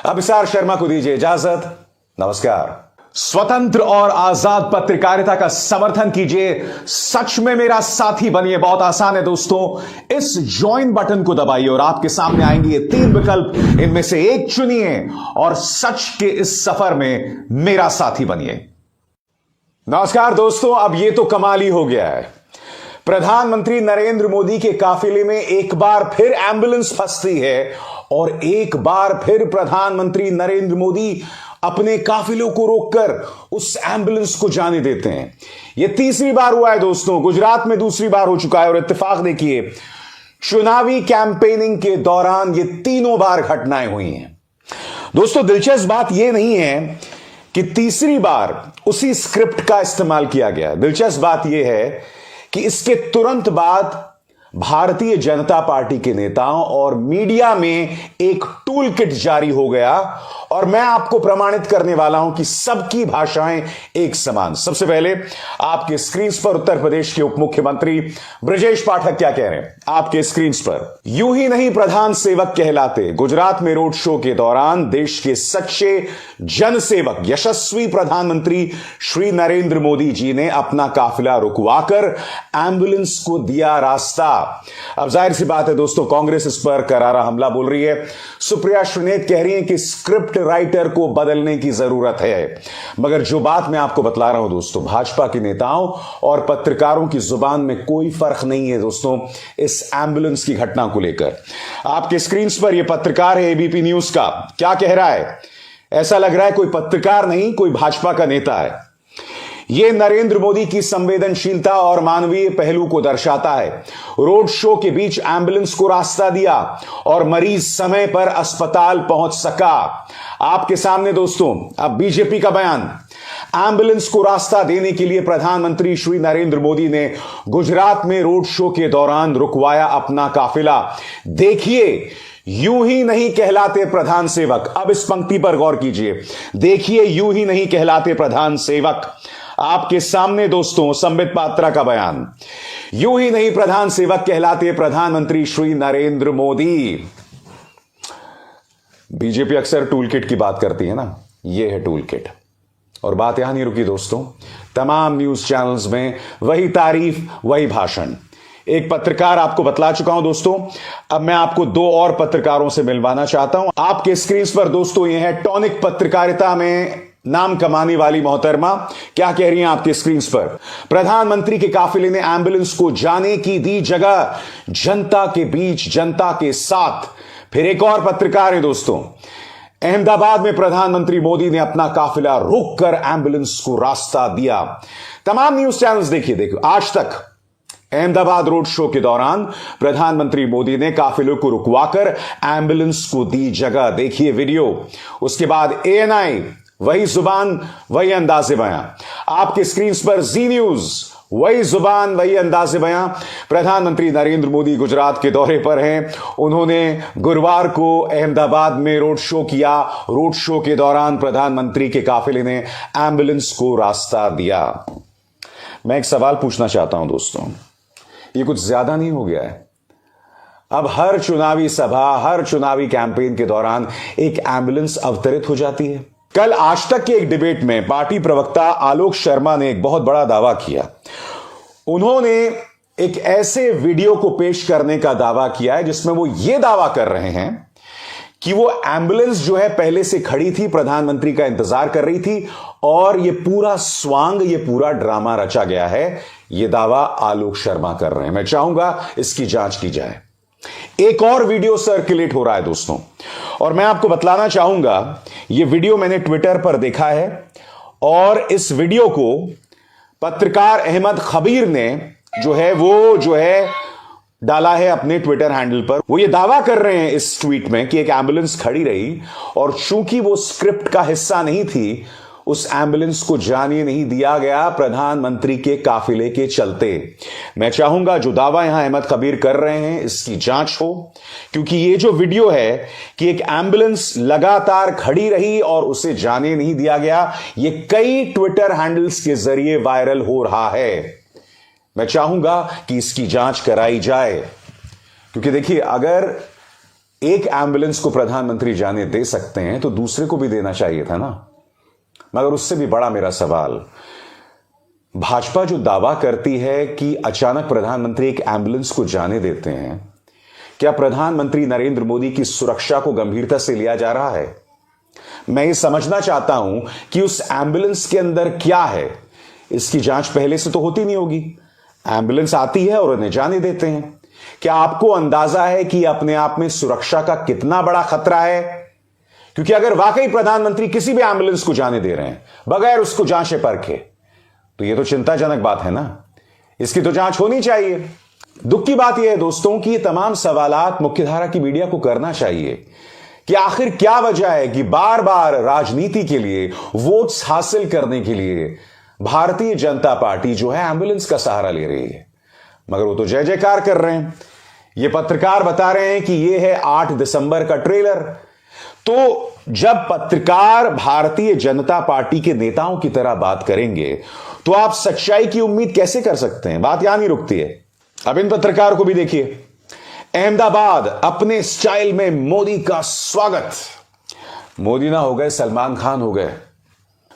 अब विशाल शर्मा को दीजिए इजाजत। नमस्कार। स्वतंत्र और आजाद पत्रकारिता का समर्थन कीजिए, सच में मेरा साथी बनिए। बहुत आसान है दोस्तों, इस ज्वाइन बटन को दबाइए और आपके सामने आएंगे ये 3 विकल्प, इनमें से एक चुनिए और सच के इस सफर में मेरा साथी बनिए। नमस्कार दोस्तों, अब ये तो कमाल ही हो गया है। प्रधानमंत्री नरेंद्र मोदी के काफिले में एक बार फिर एम्बुलेंस फंसती है और एक बार फिर प्रधानमंत्री नरेंद्र मोदी अपने काफिलों को रोककर उस एम्बुलेंस को जाने देते हैं। यह तीसरी बार हुआ है दोस्तों, गुजरात में दूसरी बार हो चुका है। और इत्तेफाक देखिए, चुनावी कैंपेनिंग के दौरान ये तीनों बार घटनाएं हुई हैं। दोस्तों, दिलचस्प बात यह नहीं है कि तीसरी बार उसी स्क्रिप्ट का इस्तेमाल किया गया। दिलचस्प बात यह है कि इसके तुरंत बाद भारतीय जनता पार्टी के नेताओं और मीडिया में एक टूल किट जारी हो गया, और मैं आपको प्रमाणित करने वाला हूं कि सबकी भाषाएं एक समान। सबसे पहले आपके स्क्रीन पर उत्तर प्रदेश के उप मुख्यमंत्री ब्रजेश पाठक क्या कह रहे हैं आपके स्क्रीन पर। यूं ही नहीं प्रधान सेवक कहलाते। गुजरात में रोड शो के दौरान देश के सच्चे जनसेवक यशस्वी प्रधानमंत्री श्री नरेंद्र मोदी जी ने अपना काफिला रुकवाकर एम्बुलेंस को दिया रास्ता। अब जाहिर सी बात है दोस्तों, कांग्रेस इस पर करारा हमला बोल रही है। सुप्रिया श्रीनेत कह रही है कि स्क्रिप्ट राइटर को बदलने की जरूरत है। मगर जो बात मैं आपको बतला रहा हूं दोस्तों, भाजपा के नेताओं और पत्रकारों की जुबान में कोई फर्क नहीं है दोस्तों इस एम्बुलेंस की घटना को लेकर। आपके स्क्रीन पर यह पत्रकार है एबीपी न्यूज का, क्या कह रहा है? ऐसा लग रहा है कोई पत्रकार नहीं, कोई भाजपा का नेता है। यह नरेंद्र मोदी की संवेदनशीलता और मानवीय पहलू को दर्शाता है। रोड शो के बीच एम्बुलेंस को रास्ता दिया और मरीज समय पर अस्पताल पहुंच सका। आपके सामने दोस्तों अब बीजेपी का बयान। एम्बुलेंस को रास्ता देने के लिए प्रधानमंत्री श्री नरेंद्र मोदी ने गुजरात में रोड शो के दौरान रुकवाया अपना काफिला। देखिए, यूं ही नहीं कहलाते प्रधान सेवक। अब इस पंक्ति पर गौर कीजिए। देखिए, यूं ही नहीं कहलाते प्रधान सेवक। आपके सामने दोस्तों संबित पात्रा का बयान। यूं ही नहीं प्रधान सेवक कहलाते प्रधानमंत्री श्री नरेंद्र मोदी। बीजेपी अक्सर टूल किट की बात करती है ना, यह है टूल किट। और बात यहां नहीं रुकी दोस्तों, तमाम न्यूज चैनल्स में वही तारीफ वही भाषण। एक पत्रकार आपको बतला चुका हूं दोस्तों, अब मैं आपको 2 और पत्रकारों से मिलवाना चाहता हूं। आपके स्क्रीन पर दोस्तों यह है टॉनिक पत्रकारिता में नाम कमाने वाली मोहतरमा, क्या कह रही हैं आपके स्क्रीन पर। प्रधानमंत्री के काफिले ने एम्बुलेंस को जाने की दी जगह, जनता के बीच, जनता के साथ। फिर एक और पत्रकार है दोस्तों, अहमदाबाद में प्रधानमंत्री मोदी ने अपना काफिला रोककर एम्बुलेंस को रास्ता दिया। तमाम न्यूज चैनल्स देखिए आज तक। अहमदाबाद रोड शो के दौरान प्रधानमंत्री मोदी ने काफिले को रुकवाकर एम्बुलेंस को दी जगह। देखिए वीडियो। उसके बाद एएनआई, वही जुबान वही अंदाज़े बयां। आपके स्क्रीन पर जी न्यूज, वही जुबान वही अंदाज़े बयां। प्रधानमंत्री नरेंद्र मोदी गुजरात के दौरे पर हैं। उन्होंने गुरुवार को अहमदाबाद में रोड शो किया। रोड शो के दौरान प्रधानमंत्री के काफिले ने एम्बुलेंस को रास्ता दिया। मैं एक सवाल पूछना चाहता हूं दोस्तों, ये कुछ ज्यादा नहीं हो गया है? अब हर चुनावी सभा, हर चुनावी कैंपेन के दौरान एक एम्बुलेंस अवतरित हो जाती है। कल आज तक के एक डिबेट में पार्टी प्रवक्ता आलोक शर्मा ने एक बहुत बड़ा दावा किया। उन्होंने एक ऐसे वीडियो को पेश करने का दावा किया है जिसमें वो ये दावा कर रहे हैं कि वो एम्बुलेंस जो है पहले से खड़ी थी, प्रधानमंत्री का इंतजार कर रही थी और ये पूरा स्वांग, ये पूरा ड्रामा रचा गया है। ये दावा आलोक शर्मा कर रहे हैं। मैं चाहूंगा इसकी जांच की जाए। एक और वीडियो सर्कुलेट हो रहा है दोस्तों, और मैं आपको बतलाना चाहूंगा, ये वीडियो मैंने ट्विटर पर देखा है और इस वीडियो को पत्रकार अहमद खबीर ने जो है डाला है अपने ट्विटर हैंडल पर। वो ये दावा कर रहे हैं इस ट्वीट में कि एक एम्बुलेंस खड़ी रही और चूंकि वो स्क्रिप्ट का हिस्सा नहीं थी, उस एम्बुलेंस को जाने नहीं दिया गया प्रधानमंत्री के काफिले के चलते। मैं चाहूंगा जो दावा यहां अहमद खबीर कर रहे हैं इसकी जांच हो, क्योंकि ये जो वीडियो है कि एक एम्बुलेंस लगातार खड़ी रही और उसे जाने नहीं दिया गया, ये कई ट्विटर हैंडल्स के जरिए वायरल हो रहा है। मैं चाहूंगा कि इसकी जांच कराई जाए, क्योंकि देखिए, अगर एक एम्बुलेंस को प्रधानमंत्री जाने दे सकते हैं तो दूसरे को भी देना चाहिए था ना। मगर उससे भी बड़ा मेरा सवाल, भाजपा जो दावा करती है कि अचानक प्रधानमंत्री एक एम्बुलेंस को जाने देते हैं, क्या प्रधानमंत्री नरेंद्र मोदी की सुरक्षा को गंभीरता से लिया जा रहा है? मैं ये समझना चाहता हूं कि उस एम्बुलेंस के अंदर क्या है। इसकी जांच पहले से तो होती नहीं होगी। एम्बुलेंस आती है और उन्हें जाने देते हैं। क्या आपको अंदाजा है कि अपने आप में सुरक्षा का कितना बड़ा खतरा है? क्योंकि अगर वाकई प्रधानमंत्री किसी भी एम्बुलेंस को जाने दे रहे हैं बगैर उसको जांचे परखे, तो यह तो चिंताजनक बात है ना। इसकी तो जांच होनी चाहिए। दुख की बात यह है दोस्तों कि ये तमाम सवालात मुख्यधारा की मीडिया को करना चाहिए कि आखिर क्या वजह है कि बार बार राजनीति के लिए, वोट्स हासिल करने के लिए भारतीय जनता पार्टी जो है एम्बुलेंस का सहारा ले रही है। मगर वो तो जय जयकार कर रहे हैं। ये पत्रकार बता रहे हैं कि ये है 8 दिसंबर का ट्रेलर। तो जब पत्रकार भारतीय जनता पार्टी के नेताओं की तरह बात करेंगे तो आप सच्चाई की उम्मीद कैसे कर सकते हैं? बात यहां नहीं रुकती है। अब इन पत्रकार को भी देखिए। अहमदाबाद, अपने स्टाइल में मोदी का स्वागत। मोदी ना हो गए, सलमान खान हो गए।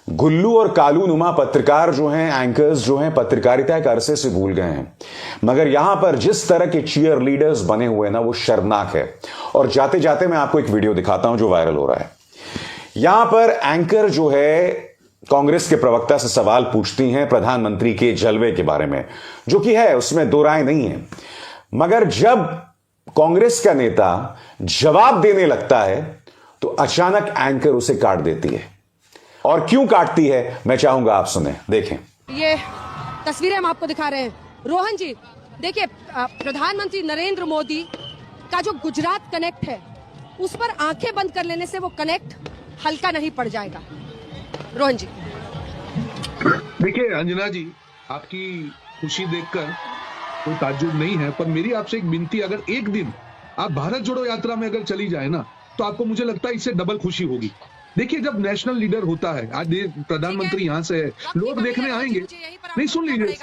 गुल्लू और कालू नुमा पत्रकार जो हैं, एंकर्स जो हैं, पत्रकारिता के अरसे से भूल गए हैं। मगर यहां पर जिस तरह के चीयर लीडर्स बने हुए हैं ना, वो शर्मनाक है। और जाते जाते मैं आपको एक वीडियो दिखाता हूं जो वायरल हो रहा है। यहां पर एंकर जो है कांग्रेस के प्रवक्ता से सवाल पूछती हैं प्रधानमंत्री के जलवे के बारे में, जो कि है, उसमें दो राय नहीं है। मगर जब कांग्रेस का नेता जवाब देने लगता है तो अचानक एंकर उसे काट देती है। और क्यों काटती है मैं चाहूंगा आप सुने, देखें। ये तस्वीरें हम आपको दिखा रहे हैं। रोहन जी देखिए, प्रधानमंत्री नरेंद्र मोदी का जो गुजरात कनेक्ट है, उस पर आंखें बंद कर लेने से वो कनेक्ट हल्का नहीं पड़ जाएगा। रोहन जी देखिए अंजना जी, आपकी खुशी देखकर कोई ताज्जुब नहीं है, पर मेरी आपसे एक विनती, अगर एक दिन आप भारत जोड़ो यात्रा में अगर चली जाए ना, तो आपको, मुझे लगता है, इससे डबल खुशी होगी। देखिए, जब नेशनल लीडर होता है, आज प्रधानमंत्री यहाँ से है, लोग देखने आएंगे। नहीं, सुन लीजिए।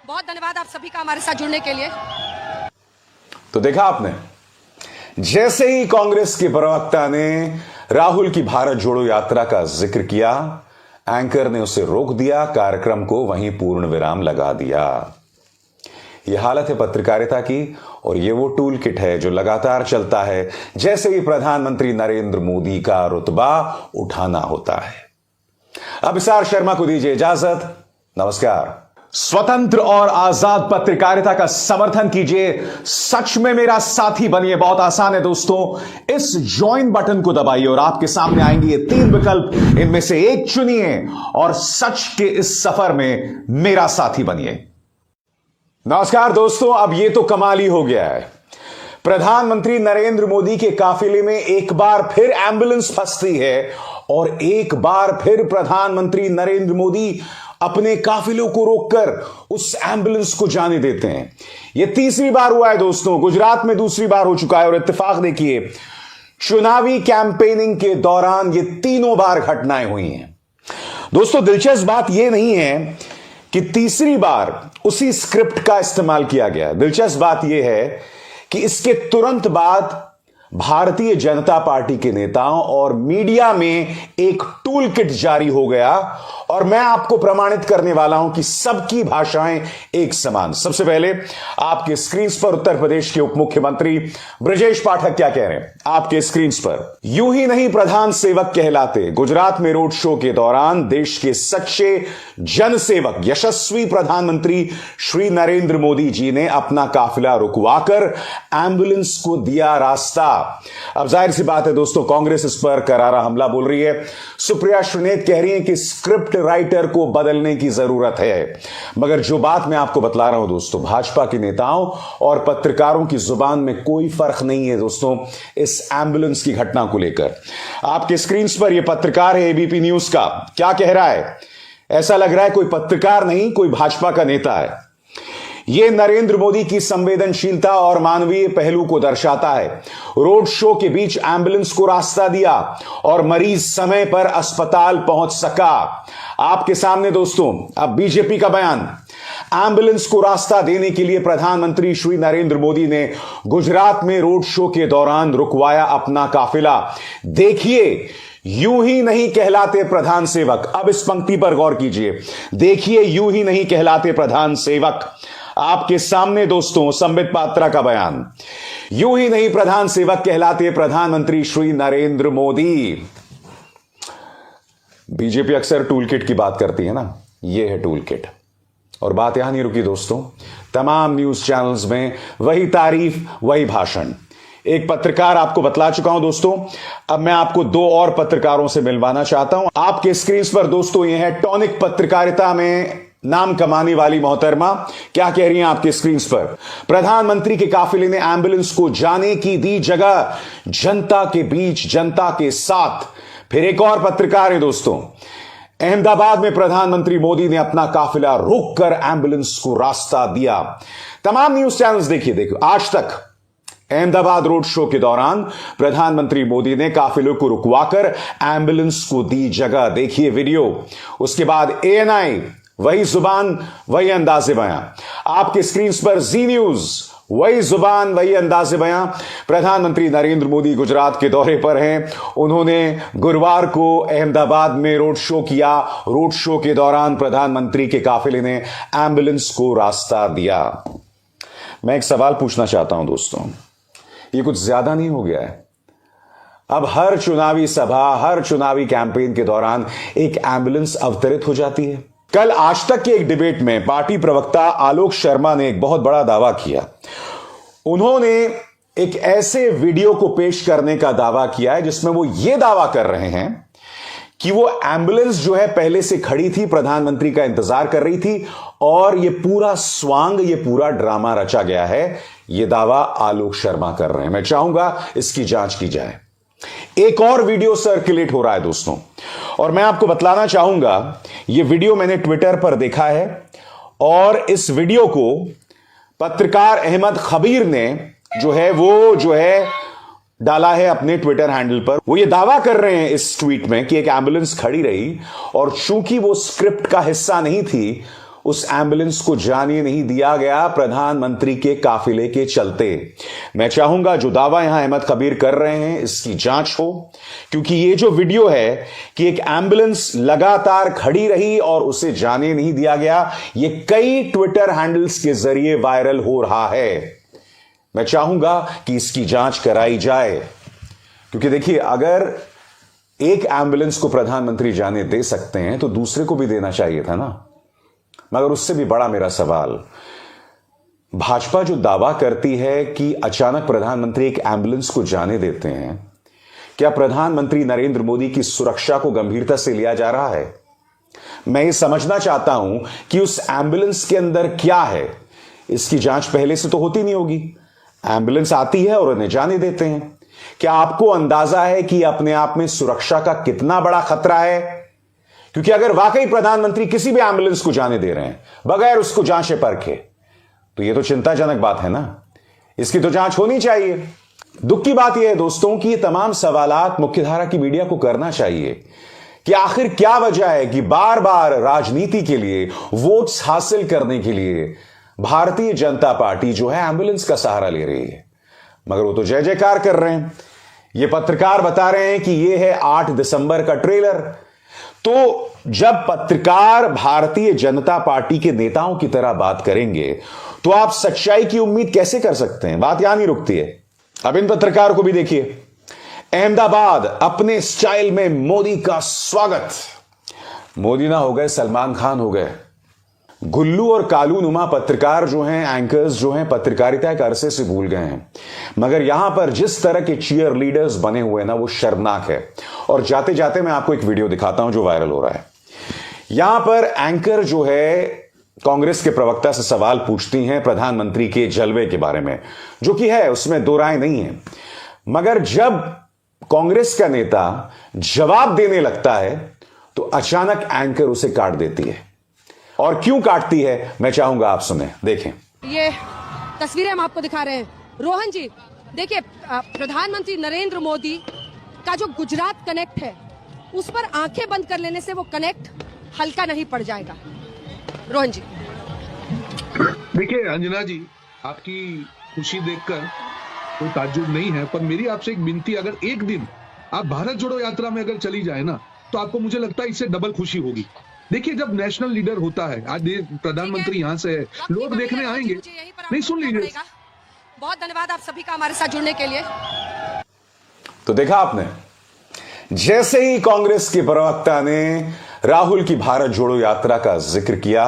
बहुत धन्यवाद आप सभी का हमारे साथ जुड़ने के लिए। तो देखा आपने, जैसे ही कांग्रेस के प्रवक्ता ने राहुल की भारत जोड़ो यात्रा का जिक्र किया, एंकर ने उसे रोक दिया, कार्यक्रम को वहीं पूर्ण विराम लगा दिया। यह हालत है पत्रकारिता की, और यह वो टूल किट है जो लगातार चलता है जैसे ही प्रधानमंत्री नरेंद्र मोदी का रुतबा उठाना होता है। अब विशाल शर्मा को दीजिए इजाजत। नमस्कार। स्वतंत्र और आजाद पत्रकारिता का समर्थन कीजिए, सच में मेरा साथी बनिए। बहुत आसान है दोस्तों, इस ज्वाइन बटन को दबाइए और आपके सामने आएंगे ये 3 विकल्प, इनमें से एक चुनिए और सच के इस सफर में मेरा साथी बनिए। नमस्कार दोस्तों, अब ये तो कमाल ही हो गया है। प्रधानमंत्री नरेंद्र मोदी के काफिले में एक बार फिर एम्बुलेंस फंसती है और एक बार फिर प्रधानमंत्री नरेंद्र मोदी अपने काफिलों को रोककर उस एम्बुलेंस को जाने देते हैं। यह तीसरी बार हुआ है दोस्तों, गुजरात में दूसरी बार हो चुका है। और इत्तेफाक देखिए, चुनावी कैंपेनिंग के दौरान ये तीनों बार घटनाएं हुई हैं। दोस्तों, दिलचस्प बात यह नहीं है कि तीसरी बार उसी स्क्रिप्ट का इस्तेमाल किया गया। दिलचस्प बात यह है कि इसके तुरंत बाद भारतीय जनता पार्टी के नेताओं और मीडिया में एक टूल किट जारी हो गया और मैं आपको प्रमाणित करने वाला हूं कि सबकी भाषाएं एक समान। सबसे पहले आपके स्क्रीन पर उत्तर प्रदेश के उप मुख्यमंत्री ब्रजेश पाठक क्या कह रहे हैं आपके स्क्रीन पर। यूं ही नहीं प्रधान सेवक कहलाते, गुजरात में रोड शो के दौरान देश के सच्चे जनसेवक यशस्वी प्रधानमंत्री श्री नरेंद्र मोदी जी ने अपना काफिला रुकवाकर एम्बुलेंस को दिया रास्ता। अब जाहिर सी बात है दोस्तों, कांग्रेस इस पर करारा हमला बोल रही है। सुप्रिया श्रीनेत कह रही है कि स्क्रिप्ट राइटर को बदलने की जरूरत है। मगर जो बात मैं आपको बतला रहा हूं दोस्तों, भाजपा के नेताओं और पत्रकारों की जुबान में कोई फर्क नहीं है दोस्तों इस एम्बुलेंस की घटना को लेकर। आपके स्क्रीन पर यह पत्रकार है एबीपी न्यूज का, क्या कह रहा है। ऐसा लग रहा है कोई पत्रकार नहीं, कोई भाजपा का नेता है। यह नरेंद्र मोदी की संवेदनशीलता और मानवीय पहलू को दर्शाता है। रोड शो के बीच एम्बुलेंस को रास्ता दिया और मरीज समय पर अस्पताल पहुंच सका। आपके सामने दोस्तों अब बीजेपी का बयान। एम्बुलेंस को रास्ता देने के लिए प्रधानमंत्री श्री नरेंद्र मोदी ने गुजरात में रोड शो के दौरान रुकवाया अपना काफिला। देखिए यूं ही नहीं कहलाते प्रधान सेवक। अब इस पंक्ति पर गौर कीजिए, देखिए यूं ही नहीं कहलाते प्रधान सेवक। आपके सामने दोस्तों संबित पात्रा का बयान। यूं ही नहीं प्रधान सेवक कहलाते प्रधानमंत्री श्री नरेंद्र मोदी। बीजेपी अक्सर टूल किट की बात करती है ना, यह है टूल किट। और बात यहां नहीं रुकी दोस्तों, तमाम न्यूज चैनल्स में वही तारीफ वही भाषण। एक पत्रकार आपको बतला चुका हूं दोस्तों, अब मैं आपको दो और पत्रकारों से मिलवाना चाहता हूं। आपके स्क्रीन पर दोस्तों यह है टॉनिक पत्रकारिता में नाम कमाने वाली मोहतरमा, क्या कह रही हैं आपके स्क्रीन पर। प्रधानमंत्री के काफिले ने एम्बुलेंस को जाने की दी जगह, जनता के बीच जनता के साथ। फिर एक और पत्रकार है दोस्तों, अहमदाबाद में प्रधानमंत्री मोदी ने अपना काफिला रोककर एम्बुलेंस को रास्ता दिया। तमाम न्यूज चैनल्स देखिए आज तक। अहमदाबाद रोड शो के दौरान प्रधानमंत्री मोदी ने काफिले को रुकवाकर एम्बुलेंस को दी जगह। देखिए वीडियो। उसके बाद एएनआई, वही जुबान वही अंदाज़े बयां। आपके स्क्रीन पर जी न्यूज, वही जुबान वही अंदाज़े बयां। प्रधानमंत्री नरेंद्र मोदी गुजरात के दौरे पर हैं। उन्होंने गुरुवार को अहमदाबाद में रोड शो किया। रोड शो के दौरान प्रधानमंत्री के काफिले ने एम्बुलेंस को रास्ता दिया। मैं एक सवाल पूछना चाहता हूं दोस्तों, ये कुछ ज्यादा नहीं हो गया है? अब हर चुनावी सभा, हर चुनावी कैंपेन के दौरान एक एम्बुलेंस अवतरित हो जाती है। कल आज तक के एक डिबेट में पार्टी प्रवक्ता आलोक शर्मा ने एक बहुत बड़ा दावा किया। उन्होंने एक ऐसे वीडियो को पेश करने का दावा किया है जिसमें वो ये दावा कर रहे हैं कि वो एम्बुलेंस जो है पहले से खड़ी थी, प्रधानमंत्री का इंतजार कर रही थी और ये पूरा स्वांग, ये पूरा ड्रामा रचा गया है। ये दावा आलोक शर्मा कर रहे हैं। मैं चाहूंगा इसकी जांच की जाए। एक और वीडियो सर्कुलेट हो रहा है दोस्तों, और मैं आपको बतलाना चाहूंगा, यह वीडियो मैंने ट्विटर पर देखा है और इस वीडियो को पत्रकार अहमद खबीर ने जो है डाला है अपने ट्विटर हैंडल पर। वो ये दावा कर रहे हैं इस ट्वीट में कि एक एम्बुलेंस खड़ी रही और चूंकि वो स्क्रिप्ट का हिस्सा नहीं थी, उस एम्बुलेंस को जाने नहीं दिया गया प्रधानमंत्री के काफिले के चलते। मैं चाहूंगा जो दावा यहां अहमद खबीर कर रहे हैं इसकी जांच हो, क्योंकि ये जो वीडियो है कि एक एम्बुलेंस लगातार खड़ी रही और उसे जाने नहीं दिया गया, ये कई ट्विटर हैंडल्स के जरिए वायरल हो रहा है। मैं चाहूंगा कि इसकी जांच कराई जाए, क्योंकि देखिए अगर एक एम्बुलेंस को प्रधानमंत्री जाने दे सकते हैं तो दूसरे को भी देना चाहिए था ना। मगर उससे भी बड़ा मेरा सवाल, भाजपा जो दावा करती है कि अचानक प्रधानमंत्री एक एम्बुलेंस को जाने देते हैं, क्या प्रधानमंत्री नरेंद्र मोदी की सुरक्षा को गंभीरता से लिया जा रहा है? मैं ये समझना चाहता हूं कि उस एम्बुलेंस के अंदर क्या है। इसकी जांच पहले से तो होती नहीं होगी। एम्बुलेंस आती है और उन्हें जाने देते हैं। क्या आपको अंदाजा है कि अपने आप में सुरक्षा का कितना बड़ा खतरा है? क्योंकि अगर वाकई प्रधानमंत्री किसी भी एम्बुलेंस को जाने दे रहे हैं बगैर उसको जांचे परखे, तो यह तो चिंताजनक बात है ना। इसकी तो जांच होनी चाहिए। दुख की बात यह है दोस्तों कि ये तमाम सवालात मुख्यधारा की मीडिया को करना चाहिए कि आखिर क्या वजह है कि बार बार राजनीति के लिए, वोट्स हासिल करने के लिए भारतीय जनता पार्टी जो है एम्बुलेंस का सहारा ले रही है। मगर वो तो जय जयकार कर रहे हैं। ये पत्रकार बता रहे हैं कि ये है 8 दिसंबर का ट्रेलर। तो जब पत्रकार भारतीय जनता पार्टी के नेताओं की तरह बात करेंगे तो आप सच्चाई की उम्मीद कैसे कर सकते हैं? बात यहां नहीं रुकती है। अब इन पत्रकार को भी देखिए। अहमदाबाद अपने स्टाइल में मोदी का स्वागत। मोदी ना हो गए सलमान खान हो गए। गुल्लू और कालू नुमा पत्रकार जो हैं, एंकर्स जो हैं, पत्रकारिता के अरसे से भूल गए हैं। मगर यहां पर जिस तरह के चीयर लीडर्स बने हुए ना, वो शर्मनाक है। और जाते जाते मैं आपको एक वीडियो दिखाता हूं जो वायरल हो रहा है। यहां पर एंकर जो है कांग्रेस के प्रवक्ता से सवाल पूछती हैं प्रधानमंत्री के जलवे के बारे में, जो कि है, उसमें दो राय नहीं है। मगर जब कांग्रेस का नेता जवाब देने लगता है तो अचानक एंकर उसे काट देती है। और क्यों काटती है मैं चाहूंगा आप सुने, देखें। ये तस्वीरें हम आपको दिखा रहे हैं। रोहन जी देखिए, प्रधानमंत्री नरेंद्र मोदी का जो गुजरात कनेक्ट है, उस पर आंखें बंद कर लेने से वो कनेक्ट हल्का नहीं पड़ जाएगा। रोहन जी देखिए अंजना जी, आपकी खुशी देखकर कोई ताज्जुब नहीं है, पर मेरी आपसे एक विनती, अगर एक दिन आप भारत जोड़ो यात्रा में अगर चली जाए ना, तो आपको मुझे लगता है इससे डबल खुशी होगी। देखिए, जब नेशनल लीडर होता है, आज प्रधानमंत्री यहाँ से है, लोग देखने आएंगे। नहीं, सुन लीजिए। बहुत धन्यवाद आप सभी का हमारे साथ जुड़ने के लिए। तो देखा आपने, जैसे ही कांग्रेस के प्रवक्ता ने राहुल की भारत जोड़ो यात्रा का जिक्र किया,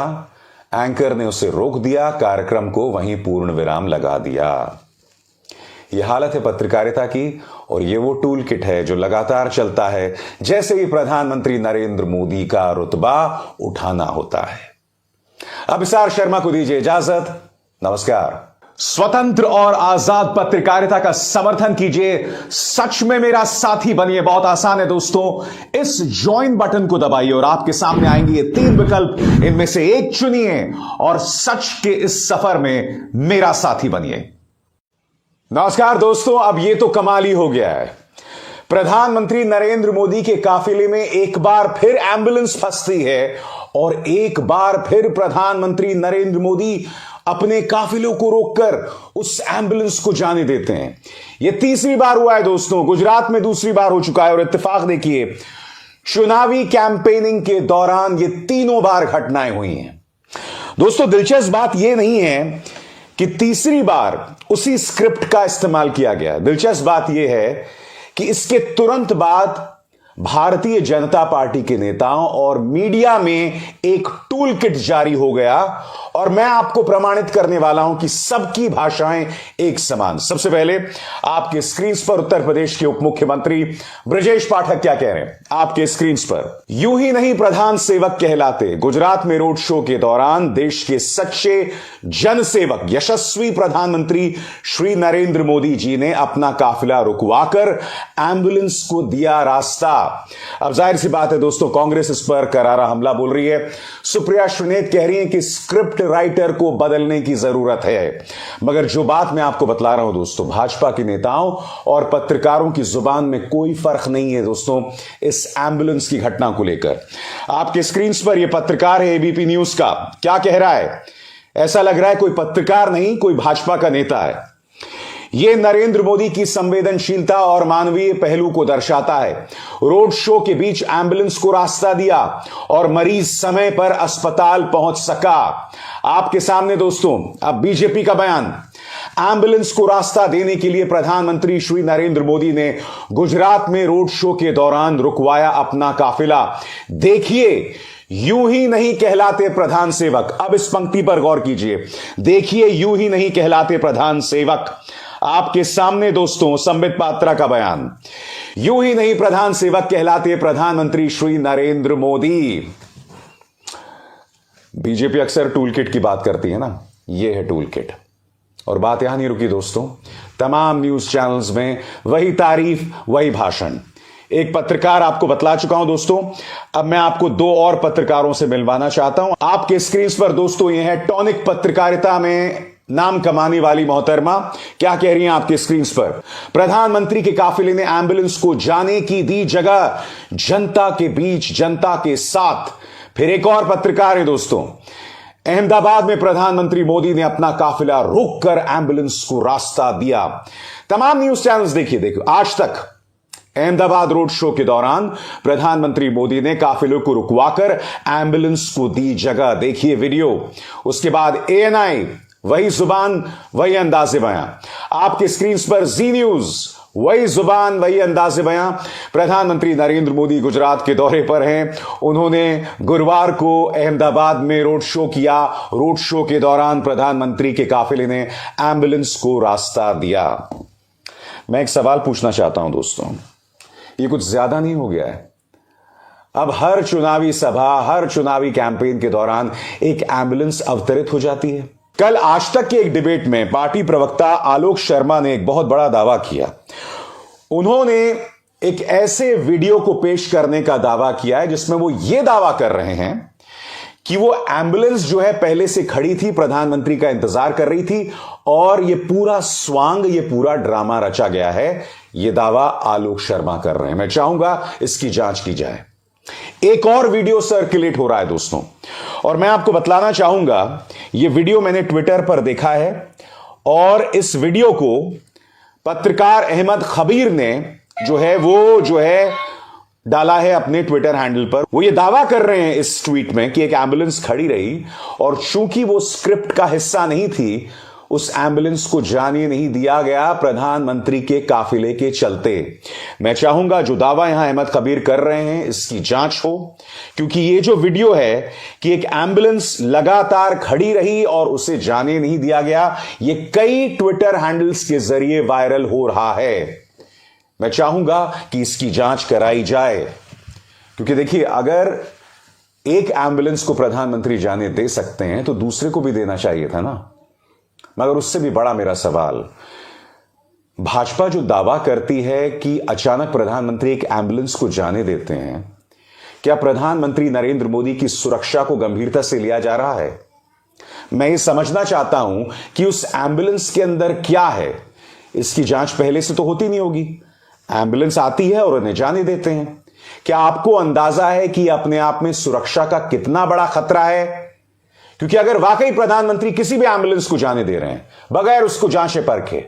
एंकर ने उसे रोक दिया, कार्यक्रम को वहीं पूर्ण विराम लगा दिया। यह हालत है पत्रकारिता की, और यह वो टूल किट है जो लगातार चलता है जैसे ही प्रधानमंत्री नरेंद्र मोदी का रुतबा उठाना होता है। अब विशाल शर्मा को दीजिए इजाजत। नमस्कार। स्वतंत्र और आजाद पत्रकारिता का समर्थन कीजिए, सच में मेरा साथी बनिए। बहुत आसान है दोस्तों, इस ज्वाइन बटन को दबाइए और आपके सामने आएंगे ये 3 विकल्प, इनमें से एक चुनिए और सच के इस सफर में मेरा साथी बनिए। नमस्कार दोस्तों, अब ये तो कमाल ही हो गया है। प्रधानमंत्री नरेंद्र मोदी के काफिले में एक बार फिर एम्बुलेंस फंसती है और एक बार फिर प्रधानमंत्री नरेंद्र मोदी अपने काफिलों को रोककर उस एम्बुलेंस को जाने देते हैं। यह तीसरी बार हुआ है दोस्तों, गुजरात में दूसरी बार हो चुका है। और इत्तेफाक देखिए, चुनावी कैंपेनिंग के दौरान ये तीनों बार घटनाएं हुई हैं। दोस्तों, दिलचस्प बात यह नहीं है कि तीसरी बार उसी स्क्रिप्ट का इस्तेमाल किया गया। दिलचस्प बात यह है कि इसके तुरंत बाद भारतीय जनता पार्टी के नेताओं और मीडिया में एक टूल किट जारी हो गया, और मैं आपको प्रमाणित करने वाला हूं कि सबकी भाषाएं एक समान। सबसे पहले आपके स्क्रीन पर उत्तर प्रदेश के उप मुख्यमंत्री ब्रजेश पाठक क्या कह रहे हैं आपके स्क्रीन पर। यूं ही नहीं प्रधान सेवक कहलाते। गुजरात में रोड शो के दौरान देश के सच्चे जनसेवक यशस्वी प्रधानमंत्री श्री नरेंद्र मोदी जी ने अपना काफिला रुकवाकर एम्बुलेंस को दिया रास्ता। अब जाहिर सी बात है दोस्तों, कांग्रेस इस पर करारा हमला बोल रही है। सुप्रिया श्रीनेत कह रही है कि स्क्रिप्ट राइटर को बदलने की जरूरत है। मगर जो बात मैं आपको बतला रहा हूं दोस्तों, भाजपा के नेताओं और पत्रकारों की जुबान में कोई फर्क नहीं है दोस्तों इस एम्बुलेंस की घटना को लेकर। आपके स्क्रीन पर यह पत्रकार है एबीपी न्यूज का, क्या कह रहा है? ऐसा लग रहा है कोई पत्रकार नहीं, कोई भाजपा का नेता है। यह नरेंद्र मोदी की संवेदनशीलता और मानवीय पहलू को दर्शाता है। रोड शो के बीच एम्बुलेंस को रास्ता दिया और मरीज समय पर अस्पताल पहुंच सका। आपके सामने दोस्तों अब बीजेपी का बयान। एम्बुलेंस को रास्ता देने के लिए प्रधानमंत्री श्री नरेंद्र मोदी ने गुजरात में रोड शो के दौरान रुकवाया अपना काफिला। देखिए, यूं ही नहीं कहलाते प्रधान सेवक। अब इस पंक्ति पर गौर कीजिए। देखिए, यूं ही नहीं कहलाते प्रधान सेवक। आपके सामने दोस्तों संबित पात्रा का बयान। यूं ही नहीं प्रधान सेवक कहलाते प्रधानमंत्री श्री नरेंद्र मोदी। बीजेपी अक्सर टूल किट की बात करती है ना, यह है टूल किट। और बात यहां नहीं रुकी दोस्तों, तमाम न्यूज चैनल्स में वही तारीफ, वही भाषण। एक पत्रकार आपको बतला चुका हूं दोस्तों, अब मैं आपको 2 और पत्रकारों से मिलवाना चाहता हूं। आपके स्क्रीन पर दोस्तों यह है टॉनिक पत्रकारिता में नाम कमाने वाली मोहतरमा, क्या कह रही हैं आपके स्क्रीन पर। प्रधानमंत्री के काफिले ने एम्बुलेंस को जाने की दी जगह, जनता के बीच, जनता के साथ। फिर एक और पत्रकार है दोस्तों, अहमदाबाद में प्रधानमंत्री मोदी ने अपना काफिला रोककर एम्बुलेंस को रास्ता दिया। तमाम न्यूज चैनल्स देखिए, आज तक अहमदाबाद रोड शो के दौरान प्रधानमंत्री मोदी ने काफिलों को रुकवाकर एम्बुलेंस को दी जगह। देखिए वीडियो। उसके बाद एएनआई, वही जुबान वही अंदाज़े बयां। आपके स्क्रीन पर जी न्यूज, वही जुबान वही अंदाज़े बयां। प्रधानमंत्री नरेंद्र मोदी गुजरात के दौरे पर हैं। उन्होंने गुरुवार को अहमदाबाद में रोड शो किया। रोड शो के दौरान प्रधानमंत्री के काफिले ने एम्बुलेंस को रास्ता दिया। मैं एक सवाल पूछना चाहता हूं दोस्तों, ये कुछ ज्यादा नहीं हो गया है? अब हर चुनावी सभा, हर चुनावी कैंपेन के दौरान एक एम्बुलेंस अवतरित हो जाती है। कल आज तक के एक डिबेट में पार्टी प्रवक्ता आलोक शर्मा ने एक बहुत बड़ा दावा किया। उन्होंने एक ऐसे वीडियो को पेश करने का दावा किया है जिसमें वो ये दावा कर रहे हैं कि वो एम्बुलेंस जो है पहले से खड़ी थी, प्रधानमंत्री का इंतजार कर रही थी और ये पूरा स्वांग, ये पूरा ड्रामा रचा गया है। ये दावा आलोक शर्मा कर रहे हैं। मैं चाहूंगा इसकी जांच की जाए। एक और वीडियो सर्कुलेट हो रहा है दोस्तों, और मैं आपको बतलाना चाहूंगा, यह वीडियो मैंने ट्विटर पर देखा है और इस वीडियो को पत्रकार अहमद खबीर ने जो है डाला है अपने ट्विटर हैंडल पर। वो ये दावा कर रहे हैं इस ट्वीट में कि एक एम्बुलेंस खड़ी रही और चूंकि वो स्क्रिप्ट का हिस्सा नहीं थी, उस एम्बुलेंस को जाने नहीं दिया गया प्रधानमंत्री के काफिले के चलते। मैं चाहूंगा जो दावा यहां अहमद खबीर कर रहे हैं इसकी जांच हो, क्योंकि ये जो वीडियो है कि एक एम्बुलेंस लगातार खड़ी रही और उसे जाने नहीं दिया गया, ये कई ट्विटर हैंडल्स के जरिए वायरल हो रहा है। मैं चाहूंगा कि इसकी जांच कराई जाए, क्योंकि देखिए अगर एक एम्बुलेंस को प्रधानमंत्री जाने दे सकते हैं तो दूसरे को भी देना चाहिए था ना। मगर उससे भी बड़ा मेरा सवाल, भाजपा जो दावा करती है कि अचानक प्रधानमंत्री एक एम्बुलेंस को जाने देते हैं, क्या प्रधानमंत्री नरेंद्र मोदी की सुरक्षा को गंभीरता से लिया जा रहा है? मैं ये समझना चाहता हूं कि उस एम्बुलेंस के अंदर क्या है। इसकी जांच पहले से तो होती नहीं होगी। एम्बुलेंस आती है और उन्हें जाने देते हैं। क्या आपको अंदाजा है कि अपने आप में सुरक्षा का कितना बड़ा खतरा है? क्योंकि अगर वाकई प्रधानमंत्री किसी भी एम्बुलेंस को जाने दे रहे हैं बगैर उसको जांचे परखे,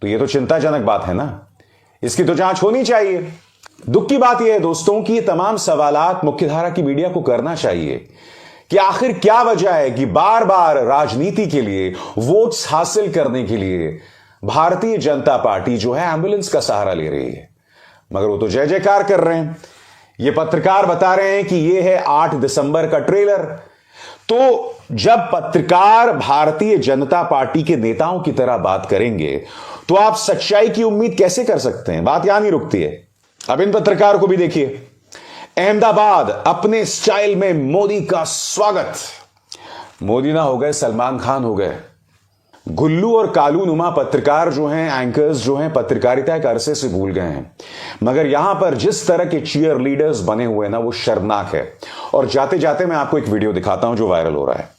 तो यह तो चिंताजनक बात है ना। इसकी तो जांच होनी चाहिए। दुख की बात यह है दोस्तों कि ये तमाम सवालात मुख्यधारा की मीडिया को करना चाहिए कि आखिर क्या वजह है कि बार बार राजनीति के लिए, वोट्स हासिल करने के लिए भारतीय जनता पार्टी जो है एम्बुलेंस का सहारा ले रही है। मगर वो तो जय जयकार कर रहे हैं। ये पत्रकार बता रहे हैं कि ये है 8 दिसंबर का ट्रेलर। तो जब पत्रकार भारतीय जनता पार्टी के नेताओं की तरह बात करेंगे तो आप सच्चाई की उम्मीद कैसे कर सकते हैं? बात यहां नहीं रुकती है। अब इन पत्रकार को भी देखिए। अहमदाबाद अपने स्टाइल में मोदी का स्वागत। मोदी ना हो गए, सलमान खान हो गए। गुल्लू और कालू नुमा पत्रकार जो हैं, एंकर्स जो हैं, पत्रकारिता एक अरसे से भूल गए हैं। मगर यहां पर जिस तरह के चीयर लीडर्स बने हुए ना, वो शर्मनाक है। और जाते जाते मैं आपको एक वीडियो दिखाता हूं जो वायरल हो रहा है।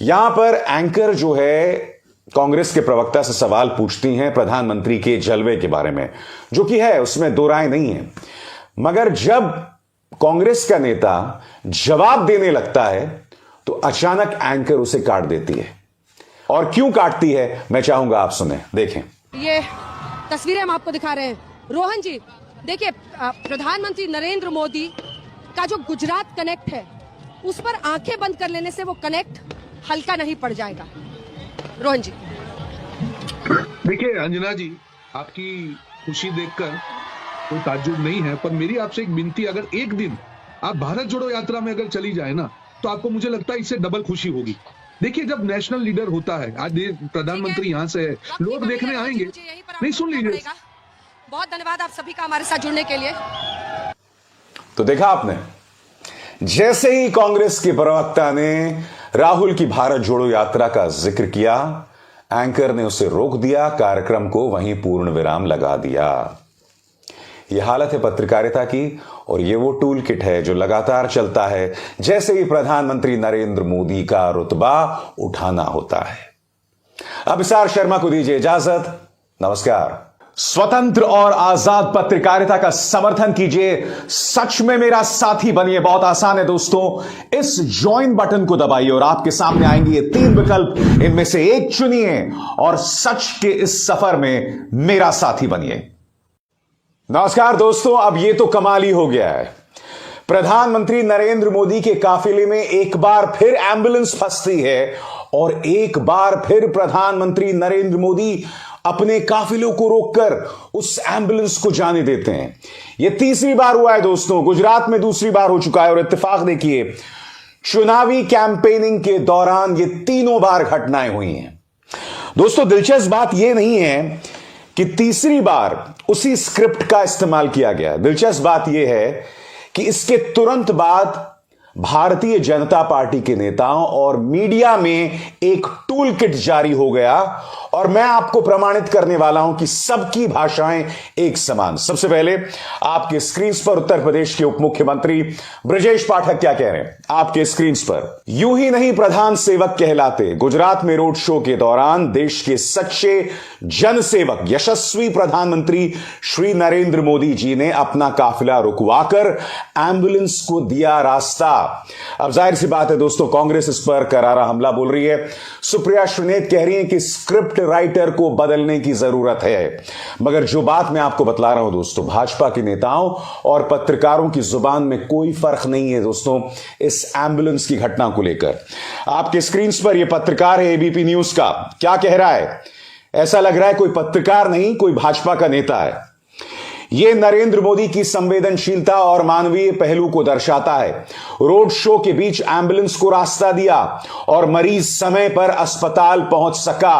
यहां पर एंकर जो है कांग्रेस के प्रवक्ता से सवाल पूछती हैं प्रधानमंत्री के जलवे के बारे में, जो कि है, उसमें दो राय नहीं है। मगर जब कांग्रेस का नेता जवाब देने लगता है तो अचानक एंकर उसे काट देती है। और क्यों काटती है मैं चाहूंगा आप सुने, देखें। ये तस्वीरें हम आपको दिखा रहे हैं। रोहन जी देखिए, प्रधानमंत्री नरेंद्र मोदी का जो गुजरात कनेक्ट है, उस पर आंखें बंद कर लेने से वो कनेक्ट हल्का नहीं पड़ जाएगा। रोहन जी देखिए अंजना जी, आपकी खुशी देखकर कोई ताज्जुब नहीं है, पर मेरी आपसे एक विनती, अगर एक दिन आप भारत जोड़ो यात्रा में अगर चली जाए ना, तो आपको मुझे लगता है इससे डबल खुशी होगी। देखिए जब नेशनल लीडर होता है, आज प्रधानमंत्री यहाँ से है, लोग देखने आएंगे। नहीं, सुन लीजिए। बहुत धन्यवाद आप सभी का हमारे साथ जुड़ने के लिए। तो देखा आपने, जैसे ही कांग्रेस के प्रवक्ता ने राहुल की भारत जोड़ो यात्रा का जिक्र किया, एंकर ने उसे रोक दिया, कार्यक्रम को वहीं पूर्ण विराम लगा दिया। यह हालत है पत्रकारिता की, और यह वो टूल किट है जो लगातार चलता है जैसे ही प्रधानमंत्री नरेंद्र मोदी का रुतबा उठाना होता है। अब विशाल शर्मा को दीजिए इजाजत। नमस्कार। स्वतंत्र और आजाद पत्रकारिता का समर्थन कीजिए, सच में मेरा साथी बनिए। बहुत आसान है दोस्तों, इस ज्वाइन बटन को दबाइए और आपके सामने आएंगे ये 3 विकल्प, इनमें से एक चुनिए और सच के इस सफर में मेरा साथी बनिए। नमस्कार दोस्तों, अब ये तो कमाल ही हो गया है। प्रधानमंत्री नरेंद्र मोदी के काफिले में एक बार फिर एम्बुलेंस फंसती है और एक बार फिर प्रधानमंत्री नरेंद्र मोदी अपने काफिलों को रोककर उस एम्बुलेंस को जाने देते हैं। यह तीसरी बार हुआ है दोस्तों, गुजरात में दूसरी बार हो चुका है। और इत्तेफाक देखिए, चुनावी कैंपेनिंग के दौरान ये तीनों बार घटनाएं हुई हैं। दोस्तों, दिलचस्प बात यह नहीं है कि तीसरी बार उसी स्क्रिप्ट का इस्तेमाल किया गया। दिलचस्प बात यह है कि इसके तुरंत बाद भारतीय जनता पार्टी के नेताओं और मीडिया में एक टूल किट जारी हो गया और मैं आपको प्रमाणित करने वाला हूं कि सबकी भाषाएं एक समान। सबसे पहले आपके स्क्रीन पर उत्तर प्रदेश के उप मुख्यमंत्री ब्रजेश पाठक क्या कह रहे हैं आपके स्क्रीन पर। यूं ही नहीं प्रधान सेवक कहलाते। गुजरात में रोड शो के दौरान देश के सच्चे जनसेवक यशस्वी प्रधानमंत्री श्री नरेंद्र मोदी जी ने अपना काफिला रुकवाकर एम्बुलेंस को दिया रास्ता। अब जाहिर सी बात है दोस्तों, कांग्रेस इस पर करारा हमला बोल रही है। सुप्रिया श्रीनेत कह रही है कि स्क्रिप्ट राइटर को बदलने की जरूरत है। मगर जो बात मैं आपको बतला रहा हूं दोस्तों, भाजपा के नेताओं और पत्रकारों की जुबान में कोई फर्क नहीं है दोस्तों इस एम्बुलेंस की घटना को लेकर। आपके स्क्रीन पर यह पत्रकार है एबीपी न्यूज का, क्या कह रहा है? ऐसा लग रहा है कोई पत्रकार नहीं, कोई भाजपा का नेता है। यह नरेंद्र मोदी की संवेदनशीलता और मानवीय पहलू को दर्शाता है। रोड शो के बीच एम्बुलेंस को रास्ता दिया और मरीज समय पर अस्पताल पहुंच सका।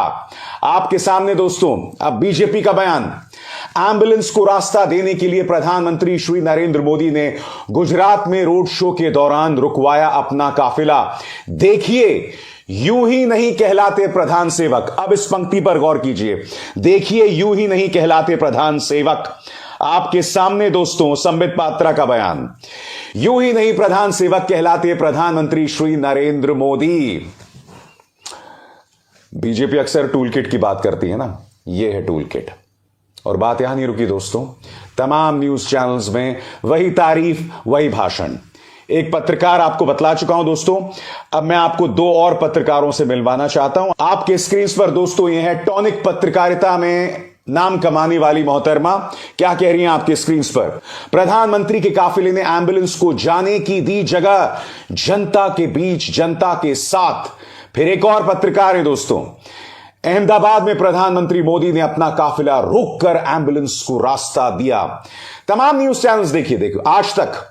आपके सामने दोस्तों अब बीजेपी का बयान। एम्बुलेंस को रास्ता देने के लिए प्रधानमंत्री श्री नरेंद्र मोदी ने गुजरात में रोड शो के दौरान रुकवाया अपना काफिला। देखिए, यूं ही नहीं कहलाते प्रधान सेवक। अब इस पंक्ति पर गौर कीजिए। देखिए, यूं ही नहीं कहलाते प्रधान सेवक। आपके सामने दोस्तों संबित पात्रा का बयान। यूं ही नहीं प्रधान सेवक कहलाते प्रधानमंत्री श्री नरेंद्र मोदी। बीजेपी अक्सर टूल किट की बात करती है ना, यह है टूल किट। और बात यहां नहीं रुकी दोस्तों, तमाम न्यूज चैनल्स में वही तारीफ वही भाषण। एक पत्रकार आपको बतला चुका हूं दोस्तों, अब मैं आपको दो और पत्रकारों से मिलवाना चाहता हूं। आपके स्क्रीन पर दोस्तों यह है टॉनिक पत्रकारिता में नाम कमाने वाली मोहतरमा, क्या कह रही हैं आपके स्क्रीन पर। प्रधानमंत्री के काफिले ने एम्बुलेंस को जाने की दी जगह, जनता के बीच, जनता के साथ। फिर एक और पत्रकार है दोस्तों, अहमदाबाद में प्रधानमंत्री मोदी ने अपना काफिला रोककर एम्बुलेंस को रास्ता दिया। तमाम न्यूज चैनल्स देखिए आज तक।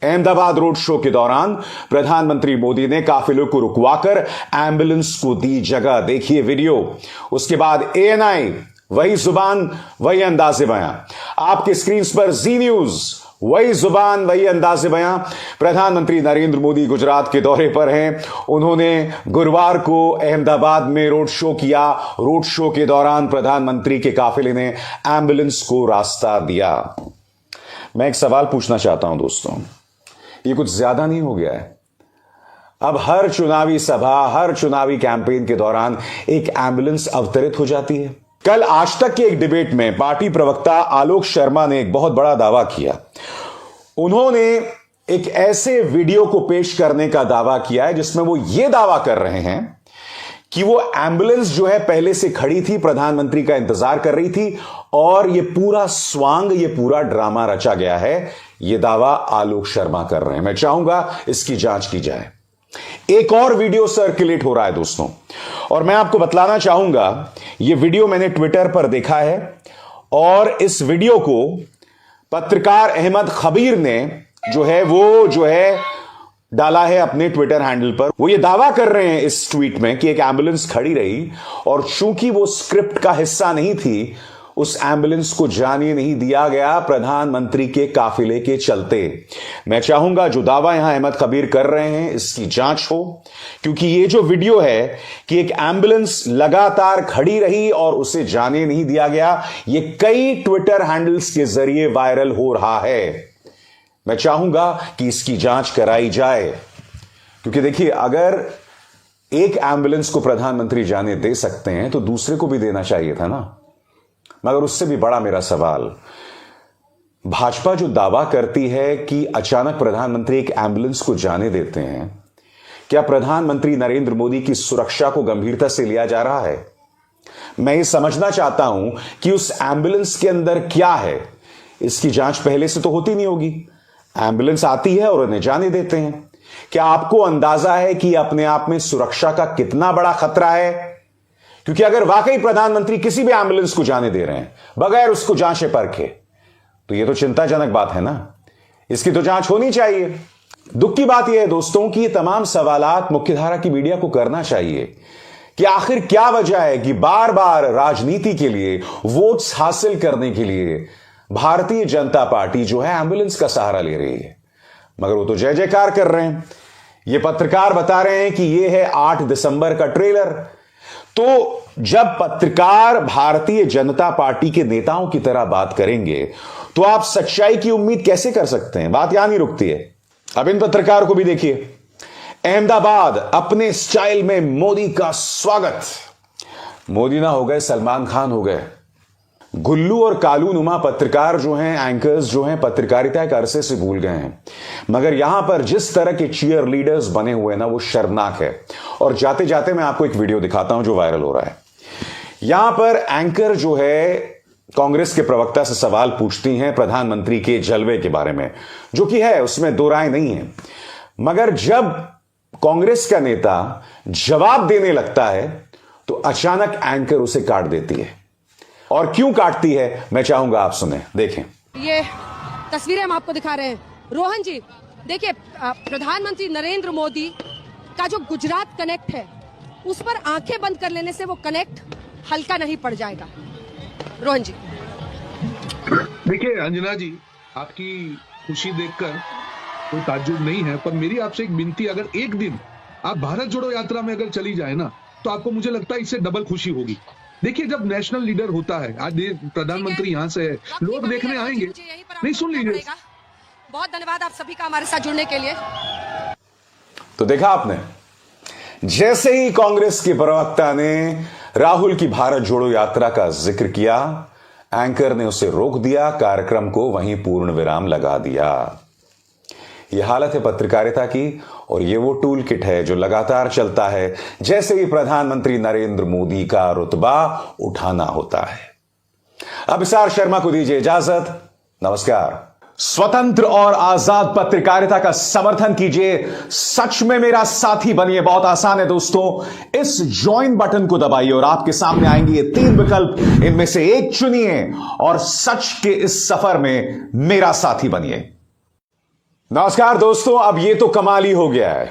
अहमदाबाद रोड शो के दौरान प्रधानमंत्री मोदी ने काफिले को रुकवाकर एम्बुलेंस को दी जगह। देखिए वीडियो। उसके बाद एएनआई, वही जुबान वही अंदाज़े बयां। आपके स्क्रीन पर जी न्यूज, वही जुबान वही अंदाज़े बयां। प्रधानमंत्री नरेंद्र मोदी गुजरात के दौरे पर हैं। उन्होंने गुरुवार को अहमदाबाद में रोड शो किया। रोड शो के दौरान प्रधानमंत्री के काफिले ने एम्बुलेंस को रास्ता दिया। मैं एक सवाल पूछना चाहता हूं दोस्तों, ये कुछ ज्यादा नहीं हो गया है? अब हर चुनावी सभा, हर चुनावी कैंपेन के दौरान एक एम्बुलेंस अवतरित हो जाती है। कल आज तक के एक डिबेट में पार्टी प्रवक्ता आलोक शर्मा ने एक बहुत बड़ा दावा किया। उन्होंने एक ऐसे वीडियो को पेश करने का दावा किया है जिसमें वो ये दावा कर रहे हैं कि वो एम्बुलेंस जो है पहले से खड़ी थी, प्रधानमंत्री का इंतजार कर रही थी और ये पूरा स्वांग, ये पूरा ड्रामा रचा गया है। ये दावा आलोक शर्मा कर रहे हैं। मैं चाहूंगा इसकी जांच की जाए। एक और वीडियो सर्कुलेट हो रहा है दोस्तों, और मैं आपको बतलाना चाहूंगा, यह वीडियो मैंने ट्विटर पर देखा है और इस वीडियो को पत्रकार अहमद खबीर ने जो है डाला है अपने ट्विटर हैंडल पर। वो ये दावा कर रहे हैं इस ट्वीट में कि एक एम्बुलेंस खड़ी रही और चूंकि वो स्क्रिप्ट का हिस्सा नहीं थी, उस एम्बुलेंस को जाने नहीं दिया गया प्रधानमंत्री के काफिले के चलते। मैं चाहूंगा जो दावा यहां अहमद कबीर कर रहे हैं इसकी जांच हो, क्योंकि ये जो वीडियो है कि एक एम्बुलेंस लगातार खड़ी रही और उसे जाने नहीं दिया गया, ये कई ट्विटर हैंडल्स के जरिए वायरल हो रहा है। मैं चाहूंगा कि इसकी जांच कराई जाए, क्योंकि देखिए, अगर एक एम्बुलेंस को प्रधानमंत्री जाने दे सकते हैं तो दूसरे को भी देना चाहिए था ना। मगर उससे भी बड़ा मेरा सवाल, भाजपा जो दावा करती है कि अचानक प्रधानमंत्री एक एम्बुलेंस को जाने देते हैं, क्या प्रधानमंत्री नरेंद्र मोदी की सुरक्षा को गंभीरता से लिया जा रहा है? मैं ये समझना चाहता हूं कि उस एम्बुलेंस के अंदर क्या है। इसकी जांच पहले से तो होती नहीं होगी। एम्बुलेंस आती है और उन्हें जाने देते हैं। क्या आपको अंदाजा है कि अपने आप में सुरक्षा का कितना बड़ा खतरा है? क्योंकि अगर वाकई प्रधानमंत्री किसी भी एम्बुलेंस को जाने दे रहे हैं बगैर उसको जांचे परखे, तो यह तो चिंताजनक बात है ना। इसकी तो जांच होनी चाहिए। दुख की बात यह है दोस्तों कि ये तमाम सवालात मुख्यधारा की मीडिया को करना चाहिए कि आखिर क्या वजह है कि बार बार राजनीति के लिए, वोट्स हासिल करने के लिए भारतीय जनता पार्टी जो है एम्बुलेंस का सहारा ले रही है। मगर वो तो जय जयकार कर रहे हैं। ये पत्रकार बता रहे हैं कि ये है 8 दिसंबर का ट्रेलर। तो जब पत्रकार भारतीय जनता पार्टी के नेताओं की तरह बात करेंगे तो आप सच्चाई की उम्मीद कैसे कर सकते हैं? बात यहां नहीं रुकती है। अब इन पत्रकार को भी देखिए। अहमदाबाद अपने स्टाइल में मोदी का स्वागत। मोदी ना हो गए, सलमान खान हो गए। गुल्लू और कालू नुमा पत्रकार जो हैं, एंकर्स जो हैं, पत्रकारिता के अरसे से भूल गए हैं। मगर यहां पर जिस तरह के चीयर लीडर्स बने हुए हैं ना, वो शर्मनाक है। और जाते जाते मैं आपको एक वीडियो दिखाता हूं जो वायरल हो रहा है। यहां पर एंकर जो है कांग्रेस के प्रवक्ता से सवाल पूछती हैं प्रधानमंत्री के जलवे के बारे में, जो कि है, उसमें दो राय नहीं है। मगर जब कांग्रेस का नेता जवाब देने लगता है तो अचानक एंकर उसे काट देती है। और क्यों काटती है मैं चाहूंगा आप सुने, देखें। ये तस्वीरें हम आपको दिखा रहे हैं। रोहन जी देखिए, प्रधानमंत्री नरेंद्र मोदी का जो गुजरात कनेक्ट है उस पर आंखें बंद कर लेने से वो कनेक्ट हल्का नहीं पड़ जाएगा। रोहन जी देखिए अंजना जी, आपकी खुशी देखकर कोई ताज्जुब नहीं है, पर मेरी आपसे एक विनती, अगर एक दिन आप भारत जोड़ो यात्रा में अगर चली जाए ना, तो आपको मुझे लगता है इससे डबल खुशी होगी। देखिए, जब नेशनल लीडर होता है, आज प्रधानमंत्री यहाँ से है, लोग देखने आएंगे। नहीं, सुन लीजिए। बहुत धन्यवाद आप सभी का हमारे साथ जुड़ने के लिए। तो देखा आपने, जैसे ही कांग्रेस के प्रवक्ता ने राहुल की भारत जोड़ो यात्रा का जिक्र किया, एंकर ने उसे रोक दिया, कार्यक्रम को वहीं पूर्ण विराम लगा दिया। यह हालत है पत्रकारिता की, और यह वो टूल किट है जो लगातार चलता है जैसे ही प्रधानमंत्री नरेंद्र मोदी का रुतबा उठाना होता है। अब विशाल शर्मा को दीजिए इजाजत। नमस्कार। स्वतंत्र और आजाद पत्रकारिता का समर्थन कीजिए, सच में मेरा साथी बनिए। बहुत आसान है दोस्तों, इस ज्वाइन बटन को दबाइए और आपके सामने आएंगे ये 3 विकल्प। इनमें से एक चुनिए और सच के इस सफर में मेरा साथी बनिए। नमस्कार दोस्तों, अब ये तो कमाल ही हो गया है।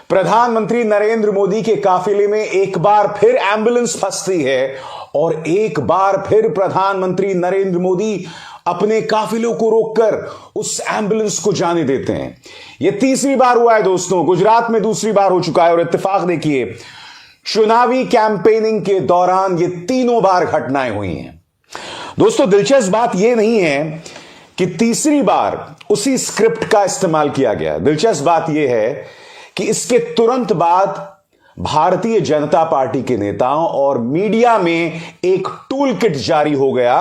प्रधानमंत्री नरेंद्र मोदी के काफिले में एक बार फिर एम्बुलेंस फंसती है और एक बार फिर प्रधानमंत्री नरेंद्र मोदी अपने काफिलों को रोककर उस एम्बुलेंस को जाने देते हैं। यह तीसरी बार हुआ है दोस्तों, गुजरात में दूसरी बार हो चुका है। और इत्तेफाक देखिए, चुनावी कैंपेनिंग के दौरान ये तीनों बार घटनाएं हुई हैं। दोस्तों, दिलचस्प बात यह नहीं है कि तीसरी बार उसी स्क्रिप्ट का इस्तेमाल किया गया। दिलचस्प बात यह है कि इसके तुरंत बाद भारतीय जनता पार्टी के नेताओं और मीडिया में एक टूल किट जारी हो गया,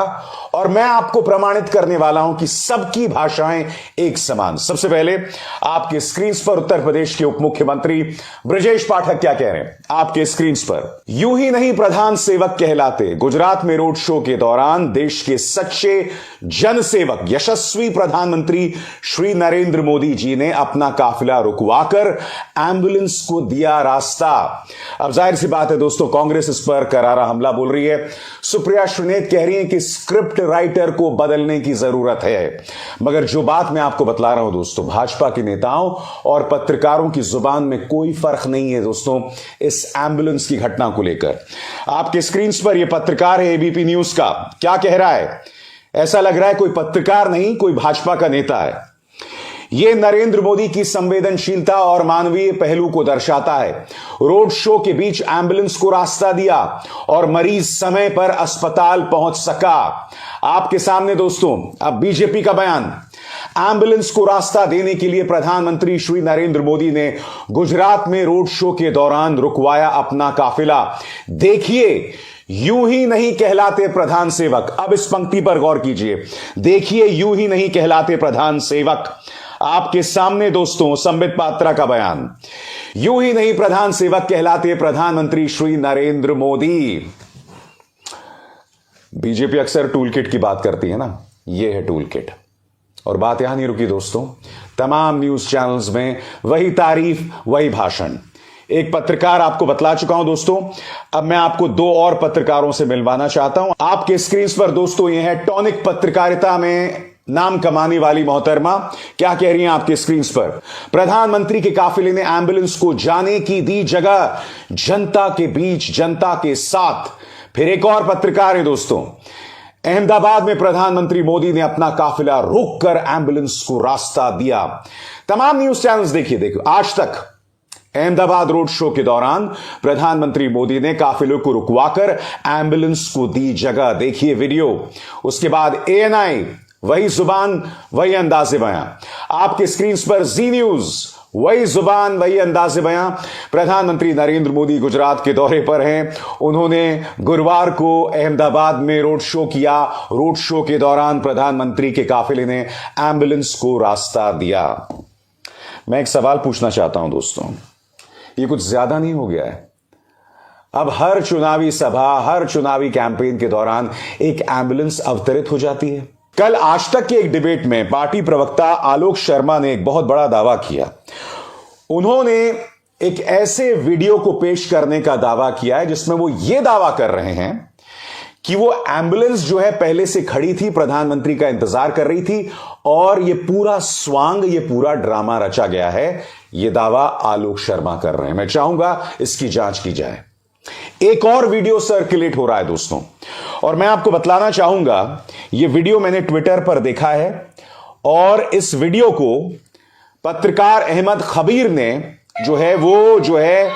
और मैं आपको प्रमाणित करने वाला हूं कि सबकी भाषाएं एक समान। सबसे पहले आपके स्क्रीन पर उत्तर प्रदेश के उप मुख्यमंत्री ब्रजेश पाठक क्या कह रहे हैं आपके स्क्रीन पर। यूं ही नहीं प्रधान सेवक कहलाते, गुजरात में रोड शो के दौरान देश के सच्चे जनसेवक यशस्वी प्रधानमंत्री श्री नरेंद्र मोदी जी ने अपना काफिला रुकवाकर एम्बुलेंस को दिया रास्ता। अब जाहिर सी बात है दोस्तों, कांग्रेस इस पर करारा हमला बोल रही है। सुप्रिया श्रीनेत कह रही है कि स्क्रिप्ट राइटर को बदलने की जरूरत है। मगर जो बात मैं आपको बतला रहा हूं दोस्तों, भाजपा के नेताओं और पत्रकारों की जुबान में कोई फर्क नहीं है दोस्तों इस एम्बुलेंस की घटना को लेकर। आपके स्क्रीन पर यह पत्रकार है एबीपी न्यूज का, क्या कह रहा है? ऐसा लग रहा है कोई पत्रकार नहीं, कोई भाजपा का नेता है। यह नरेंद्र मोदी की संवेदनशीलता और मानवीय पहलू को दर्शाता है। रोड शो के बीच एम्बुलेंस को रास्ता दिया और मरीज समय पर अस्पताल पहुंच सका। आपके सामने दोस्तों अब बीजेपी का बयान। एम्बुलेंस को रास्ता देने के लिए प्रधानमंत्री श्री नरेंद्र मोदी ने गुजरात में रोड शो के दौरान रुकवाया अपना काफिला। देखिए, यूं ही नहीं कहलाते प्रधान सेवक। अब इस पंक्ति पर गौर कीजिए। देखिए, यूं ही नहीं कहलाते प्रधान सेवक। आपके सामने दोस्तों संबित पात्रा का बयान। यूं ही नहीं प्रधान सेवक कहलाते प्रधानमंत्री श्री नरेंद्र मोदी। बीजेपी अक्सर टूल किट की बात करती है ना, ये है टूल किट। और बात यहां नहीं रुकी दोस्तों, तमाम न्यूज चैनल्स में वही तारीफ वही भाषण। एक पत्रकार आपको बतला चुका हूं दोस्तों, अब मैं आपको दो और पत्रकारों से मिलवाना चाहता हूं। आपके स्क्रीन पर दोस्तों ये है टॉनिक पत्रकारिता में नाम कमाने वाली मोहतरमा, क्या कह रही हैं आपके स्क्रीन पर। प्रधानमंत्री के काफिले ने एम्बुलेंस को जाने की दी जगह, जनता के बीच जनता के साथ। फिर एक और पत्रकार है दोस्तों, अहमदाबाद में प्रधानमंत्री मोदी ने अपना काफिला रोककर एम्बुलेंस को रास्ता दिया। तमाम न्यूज चैनल्स देखिए आज तक अहमदाबाद रोड शो के दौरान प्रधानमंत्री मोदी ने काफिले को रुकवाकर एम्बुलेंस को दी जगह। देखिए वीडियो। उसके बाद एएनआई, वही जुबान वही अंदाज़े बयां। आपके स्क्रीन पर जी न्यूज, वही जुबान वही अंदाज़े बयां। प्रधानमंत्री नरेंद्र मोदी गुजरात के दौरे पर हैं। उन्होंने गुरुवार को अहमदाबाद में रोड शो किया। रोड शो के दौरान प्रधानमंत्री के काफिले ने एम्बुलेंस को रास्ता दिया। मैं एक सवाल पूछना चाहता हूं दोस्तों, ये कुछ ज्यादा नहीं हो गया है? अब हर चुनावी सभा, हर चुनावी कैंपेन के दौरान एक एम्बुलेंस अवतरित हो जाती है। कल आज तक के एक डिबेट में पार्टी प्रवक्ता आलोक शर्मा ने एक बहुत बड़ा दावा किया। उन्होंने एक ऐसे वीडियो को पेश करने का दावा किया है जिसमें वो ये दावा कर रहे हैं कि वो एम्बुलेंस जो है पहले से खड़ी थी, प्रधानमंत्री का इंतजार कर रही थी और ये पूरा स्वांग, ये पूरा ड्रामा रचा गया है। ये दावा आलोक शर्मा कर रहे हैं। मैं चाहूंगा इसकी जांच की जाए। एक और वीडियो सर्कुलेट हो रहा है दोस्तों, और मैं आपको बतलाना चाहूंगा, ये वीडियो मैंने ट्विटर पर देखा है और इस वीडियो को पत्रकार अहमद खबीर ने जो है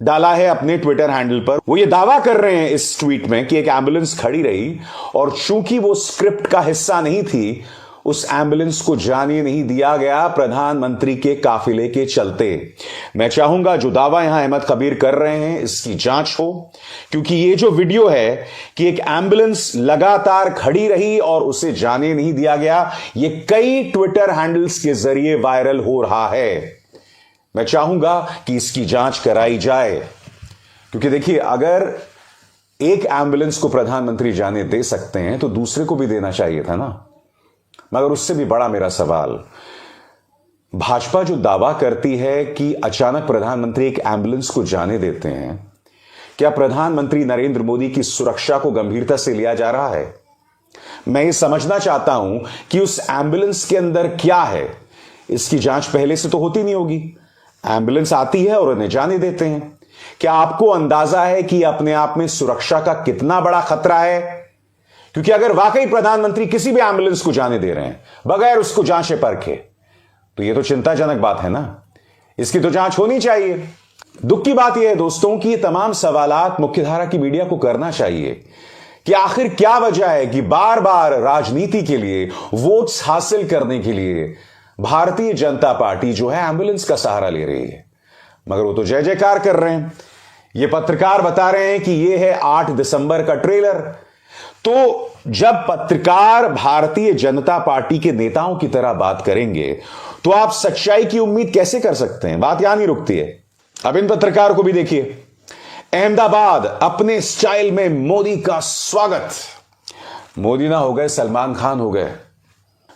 डाला है अपने ट्विटर हैंडल पर। वो ये दावा कर रहे हैं इस ट्वीट में कि एक एम्बुलेंस खड़ी रही और चूंकि वो स्क्रिप्ट का हिस्सा नहीं थी, उस एम्बुलेंस को जाने नहीं दिया गया प्रधानमंत्री के काफिले के चलते। मैं चाहूंगा जो दावा यहां अहमद खबीर कर रहे हैं इसकी जांच हो, क्योंकि ये जो वीडियो है कि एक एम्बुलेंस लगातार खड़ी रही और उसे जाने नहीं दिया गया, ये कई ट्विटर हैंडल्स के जरिए वायरल हो रहा है। मैं चाहूंगा कि इसकी जांच कराई जाए, क्योंकि देखिए अगर एक एम्बुलेंस को प्रधानमंत्री जाने दे सकते हैं तो दूसरे को भी देना चाहिए था ना। मगर उससे भी बड़ा मेरा सवाल, भाजपा जो दावा करती है कि अचानक प्रधानमंत्री एक एम्बुलेंस को जाने देते हैं, क्या प्रधानमंत्री नरेंद्र मोदी की सुरक्षा को गंभीरता से लिया जा रहा है? मैं ये समझना चाहता हूं कि उस एम्बुलेंस के अंदर क्या है। इसकी जांच पहले से तो होती नहीं होगी। एम्बुलेंस आती है और उन्हें जाने देते हैं। क्या आपको अंदाजा है कि अपने आप में सुरक्षा का कितना बड़ा खतरा है? क्योंकि अगर वाकई प्रधानमंत्री किसी भी एम्बुलेंस को जाने दे रहे हैं बगैर उसको जांचे परखे, तो यह तो चिंताजनक बात है ना। इसकी तो जांच होनी चाहिए। दुख की बात यह है दोस्तों कि ये तमाम सवालात मुख्यधारा की मीडिया को करना चाहिए कि आखिर क्या वजह है कि बार बार राजनीति के लिए, वोट्स हासिल करने के लिए भारतीय जनता पार्टी जो है एम्बुलेंस का सहारा ले रही है। मगर वो तो जय जयकार कर रहे हैं। ये पत्रकार बता रहे हैं कि ये है 8 दिसंबर का ट्रेलर। तो जब पत्रकार भारतीय जनता पार्टी के नेताओं की तरह बात करेंगे तो आप सच्चाई की उम्मीद कैसे कर सकते हैं? बात यहां नहीं रुकती है। अब इन पत्रकार को भी देखिए। अहमदाबाद अपने स्टाइल में मोदी का स्वागत। मोदी ना हो गए, सलमान खान हो गए।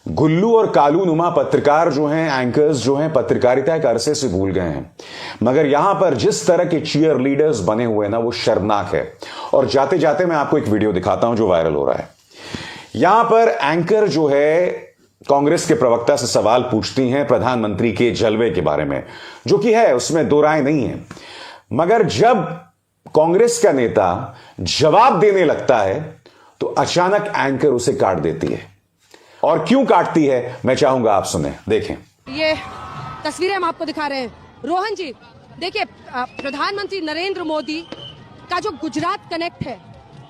गुल्लू और कालू नुमा पत्रकार जो हैं, एंकर्स जो हैं, पत्रकारिता के अरसे से भूल गए हैं। मगर यहां पर जिस तरह के चीयर लीडर्स बने हुए ना, वो शर्मनाक है। और जाते जाते मैं आपको एक वीडियो दिखाता हूं जो वायरल हो रहा है। यहां पर एंकर जो है कांग्रेस के प्रवक्ता से सवाल पूछती हैं प्रधानमंत्री के जलवे के बारे में, जो कि है, उसमें दो राय नहीं है। मगर जब कांग्रेस का नेता जवाब देने लगता है तो अचानक एंकर उसे काट देती है। और क्यों काटती है मैं चाहूंगा आप सुने, देखें। ये तस्वीरें हम आपको दिखा रहे हैं। रोहन जी देखिए, प्रधानमंत्री नरेंद्र मोदी का जो गुजरात कनेक्ट है,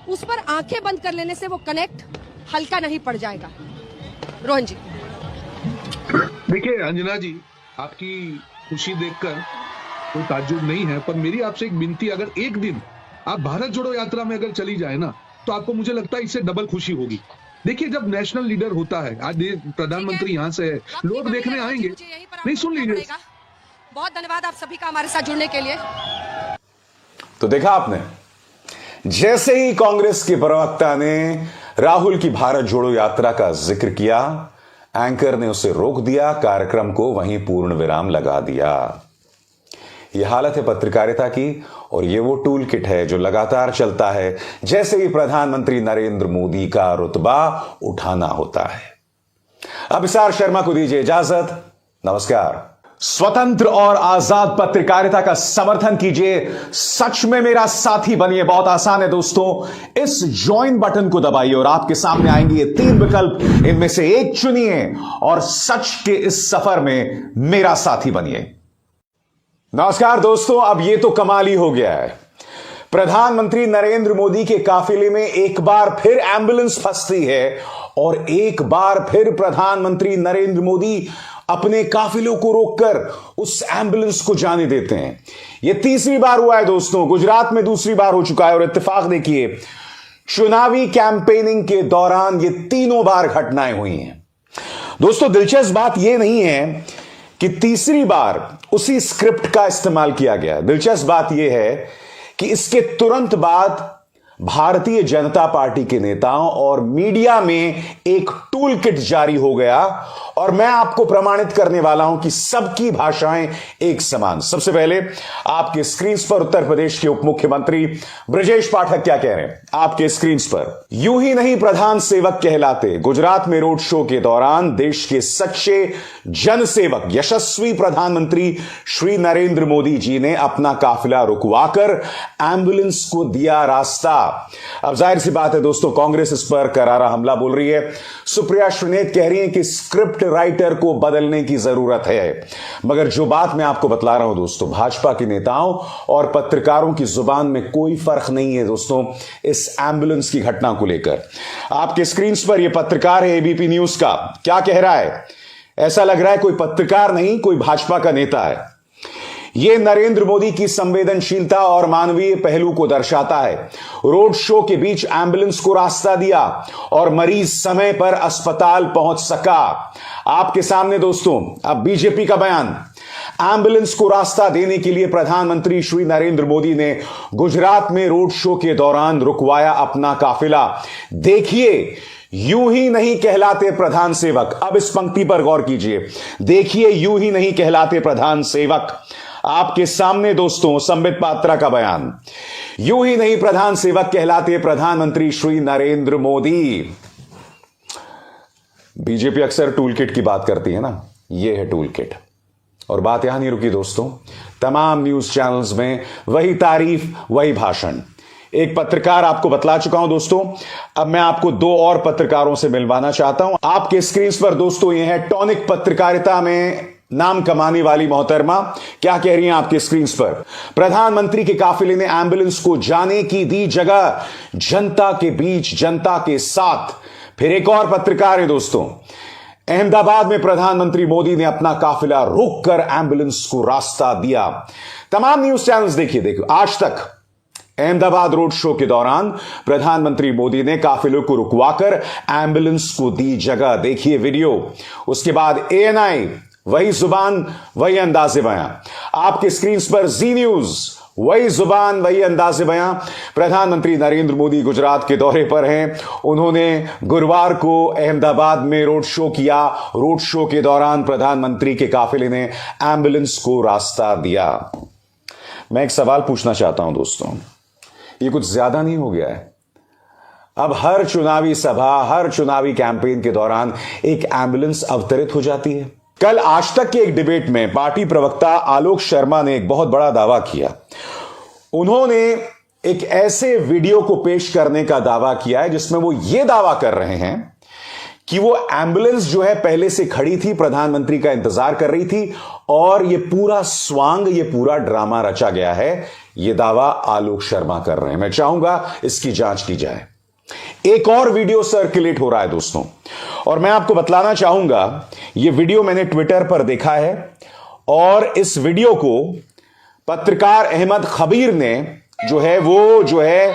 उस पर आंखें बंद कर लेने से वो कनेक्ट हल्का नहीं पड़ जाएगा। रोहन जी। देखिए अंजना जी, आपकी खुशी देखकर कोई ताज्जुब नहीं है, पर मेरी आपसे एक विनती, अगर एक दिन आप भारत जोड़ो यात्रा में अगर चली जाए ना, तो आपको मुझे लगता है इससे डबल खुशी होगी। देखिए जब नेशनल लीडर होता है, आज प्रधानमंत्री यहाँ से है, लोग देखने आएंगे। नहीं, सुन लीजिए। बहुत धन्यवाद आप सभी का हमारे साथ जुड़ने के लिए। तो देखा आपने, जैसे ही कांग्रेस के प्रवक्ता ने राहुल की भारत जोड़ो यात्रा का जिक्र किया, एंकर ने उसे रोक दिया, कार्यक्रम को वहीं पूर्ण विराम लगा दिया। यह हालत है पत्रकारिता की और यह वो टूल किट है जो लगातार चलता है जैसे ही प्रधानमंत्री नरेंद्र मोदी का रुतबा उठाना होता है। अब विशाल शर्मा को दीजिए इजाजत। नमस्कार। स्वतंत्र और आजाद पत्रकारिता का समर्थन कीजिए, सच में मेरा साथी बनिए। बहुत आसान है दोस्तों, इस ज्वाइन बटन को दबाइए और आपके सामने आएंगे ये 3 विकल्प, इनमें से एक चुनिए और सच के इस सफर में मेरा साथी बनिए। नमस्कार दोस्तों, अब ये तो कमाल ही हो गया है। प्रधानमंत्री नरेंद्र मोदी के काफिले में एक बार फिर एम्बुलेंस फंसती है और एक बार फिर प्रधानमंत्री नरेंद्र मोदी अपने काफिलों को रोककर उस एम्बुलेंस को जाने देते हैं। यह तीसरी बार हुआ है दोस्तों, गुजरात में दूसरी बार हो चुका है। और इत्तेफाक देखिए, चुनावी कैंपेनिंग के दौरान ये तीनों बार घटनाएं हुई हैं। दोस्तों दिलचस्प बात यह नहीं है कि तीसरी बार उसी स्क्रिप्ट का इस्तेमाल किया गया। दिलचस्प बात यह है कि इसके तुरंत बाद भारतीय जनता पार्टी के नेताओं और मीडिया में एक टूल किट जारी हो गया और मैं आपको प्रमाणित करने वाला हूं कि सबकी भाषाएं एक समान। सबसे पहले आपके स्क्रीन पर उत्तर प्रदेश के उप मुख्यमंत्री ब्रजेश पाठक क्या कह रहे हैं आपके स्क्रीन पर। यूं ही नहीं प्रधान सेवक कहलाते। गुजरात में रोड शो के दौरान देश के सच्चे जनसेवक यशस्वी प्रधानमंत्री श्री नरेंद्र मोदी जी ने अपना काफिला रुकवाकर एम्बुलेंस को दिया रास्ता। अब जाहिर सी बात है दोस्तों, कांग्रेस इस पर करारा हमला बोल रही है। सुप्रिया श्रीनेत कह रही है कि स्क्रिप्ट राइटर को बदलने की जरूरत है। मगर जो बात मैं आपको बतला रहा हूं दोस्तों, भाजपा के नेताओं और पत्रकारों की जुबान में कोई फर्क नहीं है दोस्तों इस एम्बुलेंस की घटना को लेकर। आपके स्क्रीन पर यह पत्रकार है एबीपी न्यूज का, क्या कह रहा है? ऐसा लग रहा है कोई पत्रकार नहीं, कोई भाजपा का नेता है। यह नरेंद्र मोदी की संवेदनशीलता और मानवीय पहलू को दर्शाता है। रोड शो के बीच एम्बुलेंस को रास्ता दिया और मरीज समय पर अस्पताल पहुंच सका। आपके सामने दोस्तों अब बीजेपी का बयान। एम्बुलेंस को रास्ता देने के लिए प्रधानमंत्री श्री नरेंद्र मोदी ने गुजरात में रोड शो के दौरान रुकवाया अपना काफिला। देखिए, यूं ही नहीं कहलाते प्रधान सेवक। अब इस पंक्ति पर गौर कीजिए। देखिए, यूं ही नहीं कहलाते प्रधान सेवक। आपके सामने दोस्तों संबित पात्रा का बयान। यूं ही नहीं प्रधान सेवक कहलाते प्रधानमंत्री श्री नरेंद्र मोदी। बीजेपी अक्सर टूल किट की बात करती है ना, यह है टूल किट। और बात यहां नहीं रुकी दोस्तों, तमाम न्यूज चैनल्स में वही तारीफ वही भाषण। एक पत्रकार आपको बतला चुका हूं दोस्तों, अब मैं आपको 2 और पत्रकारों से मिलवाना चाहता हूं। आपके स्क्रीन पर दोस्तों यह है टॉनिक पत्रकारिता में नाम कमाने वाली मोहतरमा, क्या कह रही हैं आपके स्क्रीन पर। प्रधानमंत्री के काफिले ने एम्बुलेंस को जाने की दी जगह, जनता के बीच, जनता के साथ। फिर एक और पत्रकार है दोस्तों, अहमदाबाद में प्रधानमंत्री मोदी ने अपना काफिला रोककर एम्बुलेंस को रास्ता दिया। तमाम न्यूज चैनल्स देखिए आज तक अहमदाबाद रोड शो के दौरान प्रधानमंत्री मोदी ने काफिलों को रुकवाकर एम्बुलेंस को दी जगह। देखिए वीडियो। उसके बाद एएनआई, वही जुबान वही अंदाज़े बयां। आपके स्क्रीन पर जी न्यूज, वही जुबान वही अंदाज़े बयां। प्रधानमंत्री नरेंद्र मोदी गुजरात के दौरे पर हैं। उन्होंने गुरुवार को अहमदाबाद में रोड शो किया। रोड शो के दौरान प्रधानमंत्री के काफिले ने एम्बुलेंस को रास्ता दिया। मैं एक सवाल पूछना चाहता हूं दोस्तों, ये कुछ ज्यादा नहीं हो गया है? अब हर चुनावी सभा, हर चुनावी कैंपेन के दौरान एक एम्बुलेंस अवतरित हो जाती है। कल आज तक के एक डिबेट में पार्टी प्रवक्ता आलोक शर्मा ने एक बहुत बड़ा दावा किया। उन्होंने एक ऐसे वीडियो को पेश करने का दावा किया है जिसमें वो ये दावा कर रहे हैं कि वो एम्बुलेंस जो है पहले से खड़ी थी, प्रधानमंत्री का इंतजार कर रही थी और ये पूरा स्वांग, ये पूरा ड्रामा रचा गया है। ये दावा आलोक शर्मा कर रहे हैं। मैं चाहूंगा इसकी जांच की जाए। एक और वीडियो सर्कुलेट हो रहा है दोस्तों, और मैं आपको बतलाना चाहूंगा, यह वीडियो मैंने ट्विटर पर देखा है और इस वीडियो को पत्रकार अहमद खबीर ने जो है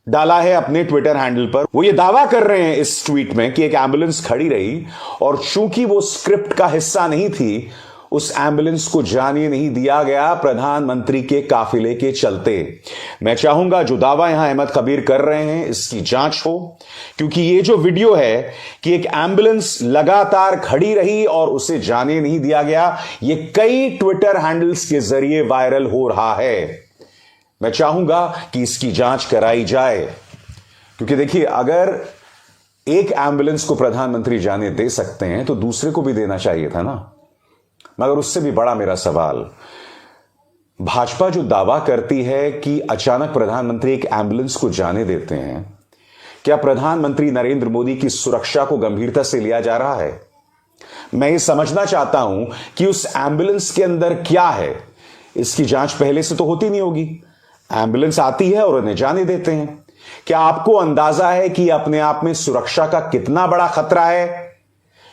डाला है अपने ट्विटर हैंडल पर। वो ये दावा कर रहे हैं इस ट्वीट में कि एक एम्बुलेंस खड़ी रही और चूंकि वो स्क्रिप्ट का हिस्सा नहीं थी, उस एम्बुलेंस को जाने नहीं दिया गया प्रधानमंत्री के काफिले के चलते। मैं चाहूंगा जो दावा यहां अहमद कबीर कर रहे हैं इसकी जांच हो, क्योंकि ये जो वीडियो है कि एक एम्बुलेंस लगातार खड़ी रही और उसे जाने नहीं दिया गया, ये कई ट्विटर हैंडल्स के जरिए वायरल हो रहा है। मैं चाहूंगा कि इसकी जांच कराई जाए, क्योंकि देखिए अगर एक एम्बुलेंस को प्रधानमंत्री जाने दे सकते हैं तो दूसरे को भी देना चाहिए था ना। मगर उससे भी बड़ा मेरा सवाल, भाजपा जो दावा करती है कि अचानक प्रधानमंत्री एक एम्बुलेंस को जाने देते हैं, क्या प्रधानमंत्री नरेंद्र मोदी की सुरक्षा को गंभीरता से लिया जा रहा है? मैं ये समझना चाहता हूं कि उस एम्बुलेंस के अंदर क्या है। इसकी जांच पहले से तो होती नहीं होगी। एम्बुलेंस आती है और उन्हें जाने देते हैं। क्या आपको अंदाजा है कि अपने आप में सुरक्षा का कितना बड़ा खतरा है?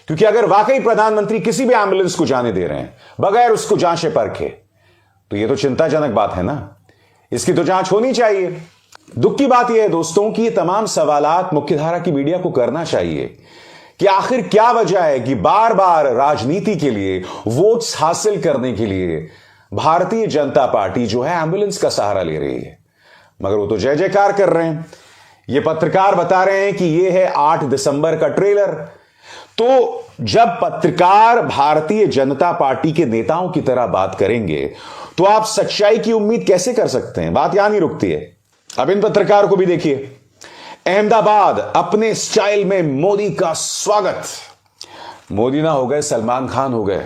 क्योंकि अगर वाकई प्रधानमंत्री किसी भी एम्बुलेंस को जाने दे रहे हैं बगैर उसको जांचे परखे, तो यह तो चिंताजनक बात है ना। इसकी तो जांच होनी चाहिए। दुख की बात यह है दोस्तों कि ये तमाम सवालात मुख्यधारा की मीडिया को करना चाहिए कि आखिर क्या वजह है कि बार बार राजनीति के लिए, वोट्स हासिल करने के लिए भारतीय जनता पार्टी जो है एम्बुलेंस का सहारा ले रही है। मगर वो तो जय जयकार कर रहे हैं। ये पत्रकार बता रहे हैं कि ये है 8 दिसंबर का ट्रेलर। तो जब पत्रकार भारतीय जनता पार्टी के नेताओं की तरह बात करेंगे तो आप सच्चाई की उम्मीद कैसे कर सकते हैं? बात यहां नहीं रुकती है। अब इन पत्रकार को भी देखिए। अहमदाबाद अपने स्टाइल में मोदी का स्वागत। मोदी ना हो गए, सलमान खान हो गए।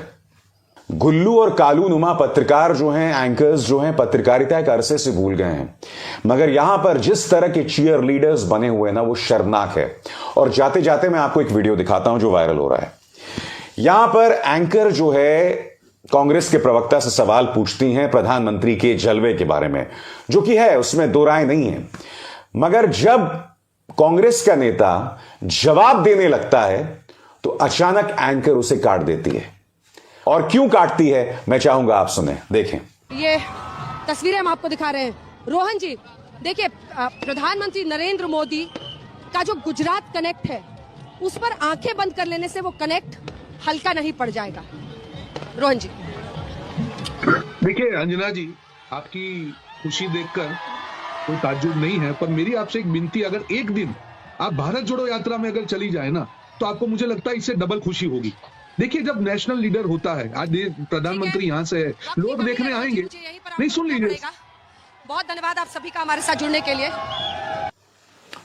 गुल्लू और कालू नुमा पत्रकार जो हैं, एंकर्स जो हैं, पत्रकारिता एक अरसे से भूल गए हैं। मगर यहां पर जिस तरह के चीयर लीडर्स बने हुए ना, वो शर्मनाक है। और जाते जाते मैं आपको एक वीडियो दिखाता हूं जो वायरल हो रहा है। यहां पर एंकर जो है कांग्रेस के प्रवक्ता से सवाल पूछती हैं प्रधानमंत्री के जलवे के बारे में, जो कि है, उसमें दो राय नहीं है। मगर जब कांग्रेस का नेता जवाब देने लगता है तो अचानक एंकर उसे काट देती है। और क्यों काटती है मैं चाहूंगा आप सुने, देखें। ये तस्वीरें हम आपको दिखा रहे हैं। रोहन जी देखिए, प्रधानमंत्री नरेंद्र मोदी का जो गुजरात कनेक्ट है उस पर आंखें बंद कर लेने से वो कनेक्ट हल्का नहीं पड़ जाएगा। रोहन जी देखिए अंजना जी, आपकी खुशी देखकर कोई ताज्जुब नहीं है, पर मेरी आपसे एक विनती, अगर एक दिन आप भारत जोड़ो यात्रा में अगर चली जाए ना, तो आपको मुझे लगता है इससे डबल खुशी होगी। देखिए जब नेशनल लीडर होता है, आज प्रधानमंत्री यहाँ से है, लोग देखने आएंगे। नहीं, सुन लीजिए। बहुत धन्यवाद आप सभी का हमारे साथ जुड़ने के लिए।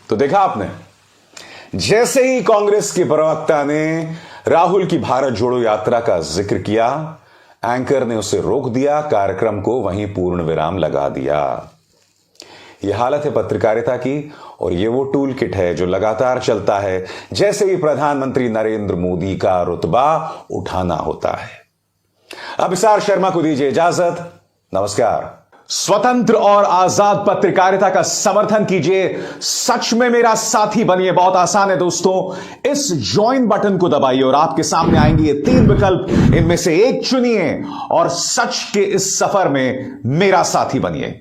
तो देखा आपने, जैसे ही कांग्रेस के प्रवक्ता ने राहुल की भारत जोड़ो यात्रा का जिक्र किया, एंकर ने उसे रोक दिया, कार्यक्रम को वहीं पूर्ण विराम लगा दिया। यह हालत है पत्रकारिता की, और यह वो टूल किट है जो लगातार चलता है जैसे ही प्रधानमंत्री नरेंद्र मोदी का रुतबा उठाना होता है। अब विशाल शर्मा को दीजिए इजाजत। नमस्कार। स्वतंत्र और आजाद पत्रकारिता का समर्थन कीजिए, सच में मेरा साथी बनिए। बहुत आसान है दोस्तों, इस ज्वाइन बटन को दबाइए और आपके सामने आएंगे ये 3 विकल्प, इनमें से एक चुनिए और सच के इस सफर में मेरा साथी बनिए।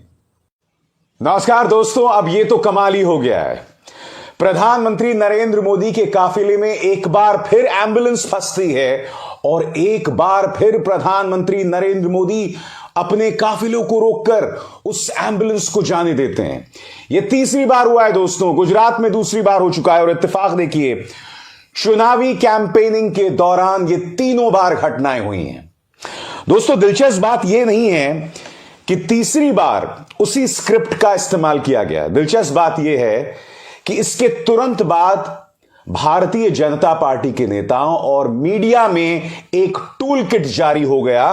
नमस्कार दोस्तों, अब ये तो कमाल ही हो गया है। प्रधानमंत्री नरेंद्र मोदी के काफिले में एक बार फिर एम्बुलेंस फंसती है और एक बार फिर प्रधानमंत्री नरेंद्र मोदी अपने काफिलों को रोककर उस एम्बुलेंस को जाने देते हैं। यह तीसरी बार हुआ है दोस्तों, गुजरात में दूसरी बार हो चुका है। और इत्तेफाक देखिए, चुनावी कैंपेनिंग के दौरान ये तीनों बार घटनाएं हुई हैं। दोस्तों दिलचस्प बात यह नहीं है कि तीसरी बार उसी स्क्रिप्ट का इस्तेमाल किया गया। दिलचस्प बात यह है कि इसके तुरंत बाद भारतीय जनता पार्टी के नेताओं और मीडिया में एक टूल किट जारी हो गया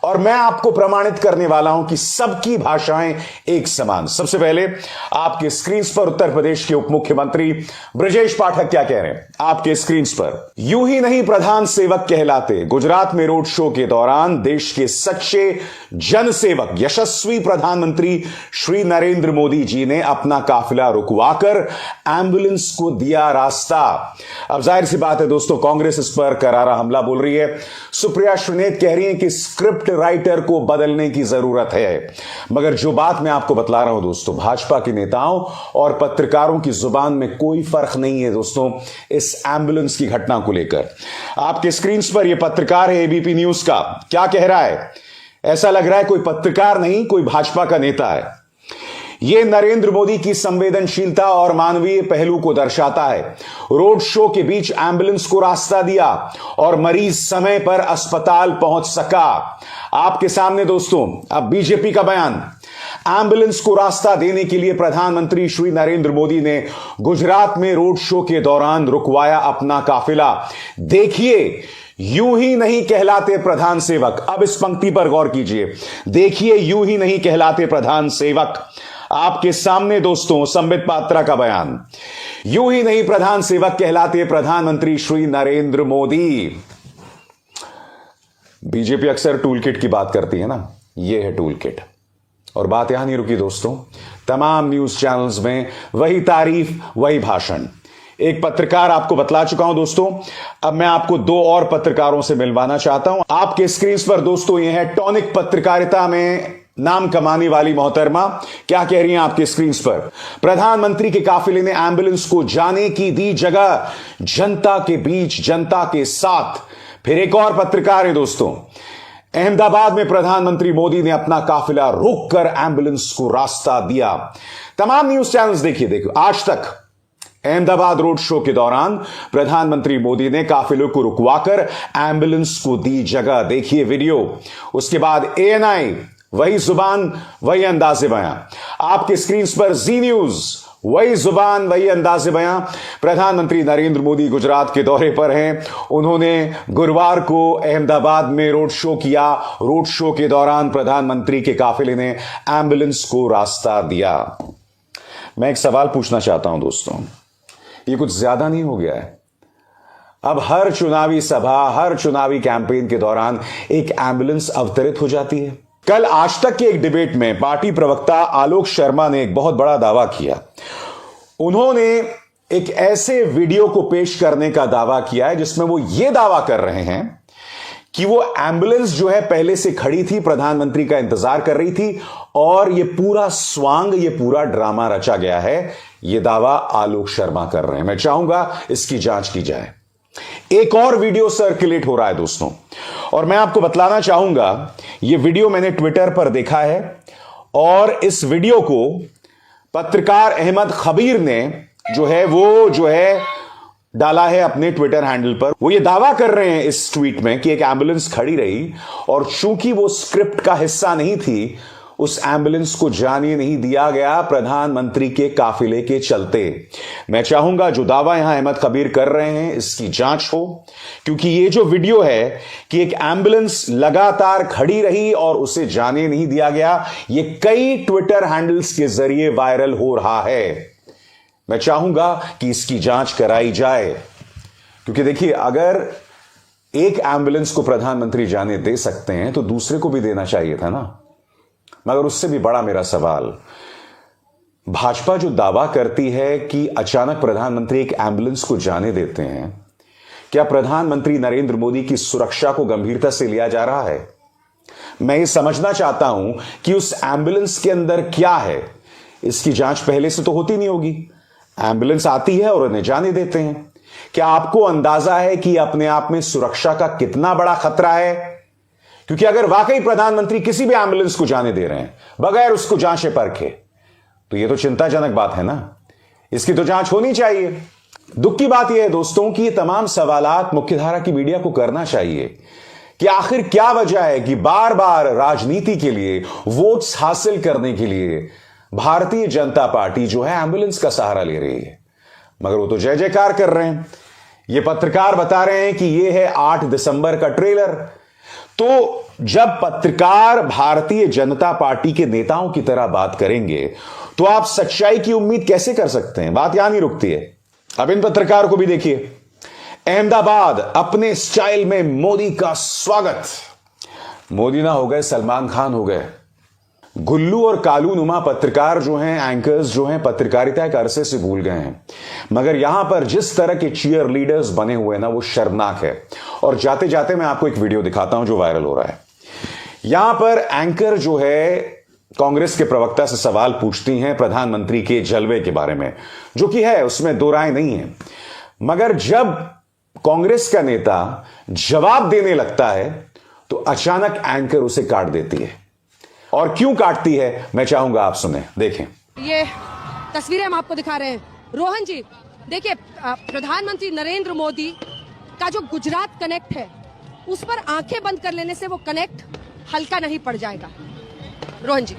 और मैं आपको प्रमाणित करने वाला हूं कि सबकी भाषाएं एक समान। सबसे पहले आपके स्क्रीन पर उत्तर प्रदेश के उप मुख्यमंत्री ब्रजेश पाठक क्या कह रहे हैं आपके स्क्रीन पर। यूं ही नहीं प्रधान सेवक कहलाते, गुजरात में रोड शो के दौरान देश के सच्चे जनसेवक यशस्वी प्रधानमंत्री श्री नरेंद्र मोदी जी ने अपना काफिला रुकवाकर एम्बुलेंस को दिया रास्ता। अब जाहिर सी बात है दोस्तों, कांग्रेस इस पर करारा हमला बोल रही है। सुप्रिया श्रीनेत कह रही हैं कि स्क्रिप्ट राइटर को बदलने की जरूरत है। मगर जो बात मैं आपको बतला रहा हूं दोस्तों, भाजपा के नेताओं और पत्रकारों की जुबान में कोई फर्क नहीं है दोस्तों इस एम्बुलेंस की घटना को लेकर। आपके स्क्रीन पर यह पत्रकार है एबीपी न्यूज का, क्या कह रहा है? ऐसा लग रहा है कोई पत्रकार नहीं, कोई भाजपा का नेता है। यह नरेंद्र मोदी की संवेदनशीलता और मानवीय पहलू को दर्शाता है। रोड शो के बीच एम्बुलेंस को रास्ता दिया और मरीज समय पर अस्पताल पहुंच सका। आपके सामने दोस्तों अब बीजेपी का बयान। एम्बुलेंस को रास्ता देने के लिए प्रधानमंत्री श्री नरेंद्र मोदी ने गुजरात में रोड शो के दौरान रुकवाया अपना काफिला। देखिए, यूं ही नहीं कहलाते प्रधान सेवक। अब इस पंक्ति पर गौर कीजिए। देखिए, यूं ही नहीं कहलाते प्रधान सेवक। आपके सामने दोस्तों संबित पात्रा का बयान। यूं ही नहीं प्रधान सेवक कहलाते प्रधानमंत्री श्री नरेंद्र मोदी। बीजेपी अक्सर टूल किट की बात करती है ना, यह है टूल किट। और बात यहां नहीं रुकी दोस्तों, तमाम न्यूज चैनल्स में वही तारीफ, वही भाषण। एक पत्रकार आपको बतला चुका हूं दोस्तों, अब मैं आपको दो और पत्रकारों से मिलवाना चाहता हूं। आपके स्क्रीन पर दोस्तों यह है टॉनिक पत्रकारिता में नाम कमाने वाली मोहतरमा, क्या कह रही हैं आपके स्क्रीन पर? प्रधानमंत्री के काफिले ने एम्बुलेंस को जाने की दी जगह, जनता के बीच, जनता के साथ। फिर एक और पत्रकार है दोस्तों, अहमदाबाद में प्रधानमंत्री मोदी ने अपना काफिला रोककर एम्बुलेंस को रास्ता दिया। तमाम न्यूज चैनल्स देखिए आज तक। अहमदाबाद रोड शो के दौरान प्रधानमंत्री मोदी ने काफिले को रुकवाकर एम्बुलेंस को दी जगह। देखिए वीडियो। उसके बाद एएनआई, वही जुबान वही अंदाज़े बयां। आपके स्क्रीन पर जी न्यूज, वही जुबान वही अंदाज़े बयां। प्रधानमंत्री नरेंद्र मोदी गुजरात के दौरे पर हैं। उन्होंने गुरुवार को अहमदाबाद में रोड शो किया। रोड शो के दौरान प्रधानमंत्री के काफिले ने एम्बुलेंस को रास्ता दिया। मैं एक सवाल पूछना चाहता हूं दोस्तों, ये कुछ ज्यादा नहीं हो गया है? अब हर चुनावी सभा, हर चुनावी कैंपेन के दौरान एक एम्बुलेंस अवतरित हो जाती है। कल आज तक के एक डिबेट में पार्टी प्रवक्ता आलोक शर्मा ने एक बहुत बड़ा दावा किया। उन्होंने एक ऐसे वीडियो को पेश करने का दावा किया है जिसमें वो ये दावा कर रहे हैं कि वो एम्बुलेंस जो है पहले से खड़ी थी, प्रधानमंत्री का इंतजार कर रही थी और ये पूरा स्वांग, ये पूरा ड्रामा रचा गया है। ये दावा आलोक शर्मा कर रहे हैं। मैं चाहूंगा इसकी जांच की जाए। एक और वीडियो सर्कुलेट हो रहा है दोस्तों, और मैं आपको बतलाना चाहूंगा, यह वीडियो मैंने ट्विटर पर देखा है और इस वीडियो को पत्रकार अहमद खबीर ने जो है डाला है अपने ट्विटर हैंडल पर। वो ये दावा कर रहे हैं इस ट्वीट में कि एक एम्बुलेंस खड़ी रही और चूंकि वो स्क्रिप्ट का हिस्सा नहीं थी, उस एम्बुलेंस को जाने नहीं दिया गया प्रधानमंत्री के काफिले के चलते। मैं चाहूंगा जो दावा यहां अहमद खबीर कर रहे हैं इसकी जांच हो, क्योंकि ये जो वीडियो है कि एक एम्बुलेंस लगातार खड़ी रही और उसे जाने नहीं दिया गया, ये कई ट्विटर हैंडल्स के जरिए वायरल हो रहा है। मैं चाहूंगा कि इसकी जांच कराई जाए, क्योंकि देखिए, अगर एक एम्बुलेंस को प्रधानमंत्री जाने दे सकते हैं तो दूसरे को भी देना चाहिए था ना। मगर उससे भी बड़ा मेरा सवाल, भाजपा जो दावा करती है कि अचानक प्रधानमंत्री एक एम्बुलेंस को जाने देते हैं, क्या प्रधानमंत्री नरेंद्र मोदी की सुरक्षा को गंभीरता से लिया जा रहा है? मैं ये समझना चाहता हूं कि उस एम्बुलेंस के अंदर क्या है। इसकी जांच पहले से तो होती नहीं होगी। एम्बुलेंस आती है और उन्हें जाने देते हैं। क्या आपको अंदाजा है कि अपने आप में सुरक्षा का कितना बड़ा खतरा है? क्योंकि अगर वाकई प्रधानमंत्री किसी भी एम्बुलेंस को जाने दे रहे हैं बगैर उसको जांचे परखे, तो यह तो चिंताजनक बात है ना। इसकी तो जांच होनी चाहिए। दुख की बात यह है दोस्तों कि ये तमाम सवालात मुख्यधारा की मीडिया को करना चाहिए कि आखिर क्या वजह है कि बार बार राजनीति के लिए, वोट्स हासिल करने के लिए भारतीय जनता पार्टी जो है एम्बुलेंस का सहारा ले रही है। मगर वो तो जय जयकार कर रहे हैं। ये पत्रकार बता रहे हैं कि ये है 8 दिसंबर का ट्रेलर। तो जब पत्रकार भारतीय जनता पार्टी के नेताओं की तरह बात करेंगे तो आप सच्चाई की उम्मीद कैसे कर सकते हैं? बात यहां नहीं रुकती है। अब इन पत्रकार को भी देखिए। अहमदाबाद अपने स्टाइल में मोदी का स्वागत। मोदी ना हो गए, सलमान खान हो गए। गुल्लू और कालू नुमा पत्रकार जो हैं, एंकर्स जो हैं, पत्रकारिता एक अरसे से भूल गए हैं। मगर यहां पर जिस तरह के चीयर लीडर्स बने हुए हैं ना, वो शर्मनाक है। और जाते जाते मैं आपको एक वीडियो दिखाता हूं जो वायरल हो रहा है। यहां पर एंकर जो है कांग्रेस के प्रवक्ता से सवाल पूछती हैं प्रधानमंत्री के जलवे के बारे में, जो कि है, उसमें दो राय नहीं है। मगर जब कांग्रेस का नेता जवाब देने लगता है तो अचानक एंकर उसे काट देती है। और क्यों काटती है मैं चाहूंगा आप सुने, देखें। ये तस्वीरें हम आपको दिखा रहे हैं। रोहन जी देखिए, प्रधानमंत्री नरेंद्र मोदी का जो गुजरात कनेक्ट है उस पर आंखें बंद कर लेने से वो कनेक्ट हल्का नहीं पड़ जाएगा। रोहन जी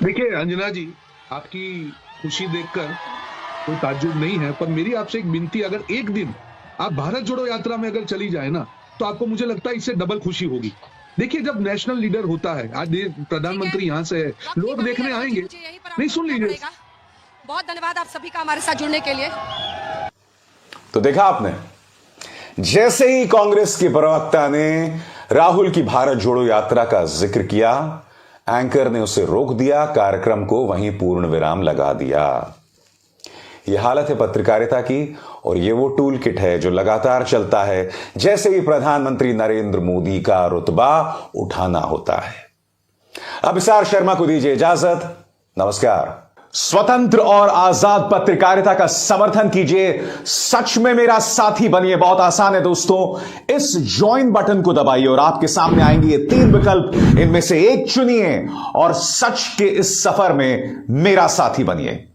देखिए अंजना जी, आपकी खुशी देखकर कोई ताज्जुब नहीं है, पर मेरी आपसे एक विनती, अगर एक दिन आप भारत जोड़ो यात्रा में अगर चली जाए ना, तो आपको मुझे लगता है इससे डबल खुशी होगी। देखिए, जब नेशनल लीडर होता है, आज प्रधानमंत्री यहाँ से है, लोग देखने आएंगे। नहीं, सुन लीजिए। बहुत धन्यवाद आप सभी का हमारे साथ जुड़ने के लिए। तो देखा आपने, जैसे ही कांग्रेस के प्रवक्ता ने राहुल की भारत जोड़ो यात्रा का जिक्र किया, एंकर ने उसे रोक दिया, कार्यक्रम को वहीं पूर्ण विराम लगा दिया। यह हालत है पत्रकारिता की, और यह वो टूल किट है जो लगातार चलता है जैसे ही प्रधानमंत्री नरेंद्र मोदी का रुतबा उठाना होता है। अब विशाल शर्मा को दीजिए इजाजत। नमस्कार। स्वतंत्र और आजाद पत्रकारिता का समर्थन कीजिए, सच में मेरा साथी बनिए। बहुत आसान है दोस्तों, इस ज्वाइन बटन को दबाइए और आपके सामने आएंगे ये 3 विकल्प, इनमें से एक चुनिए और सच के इस सफर में मेरा साथी बनिए।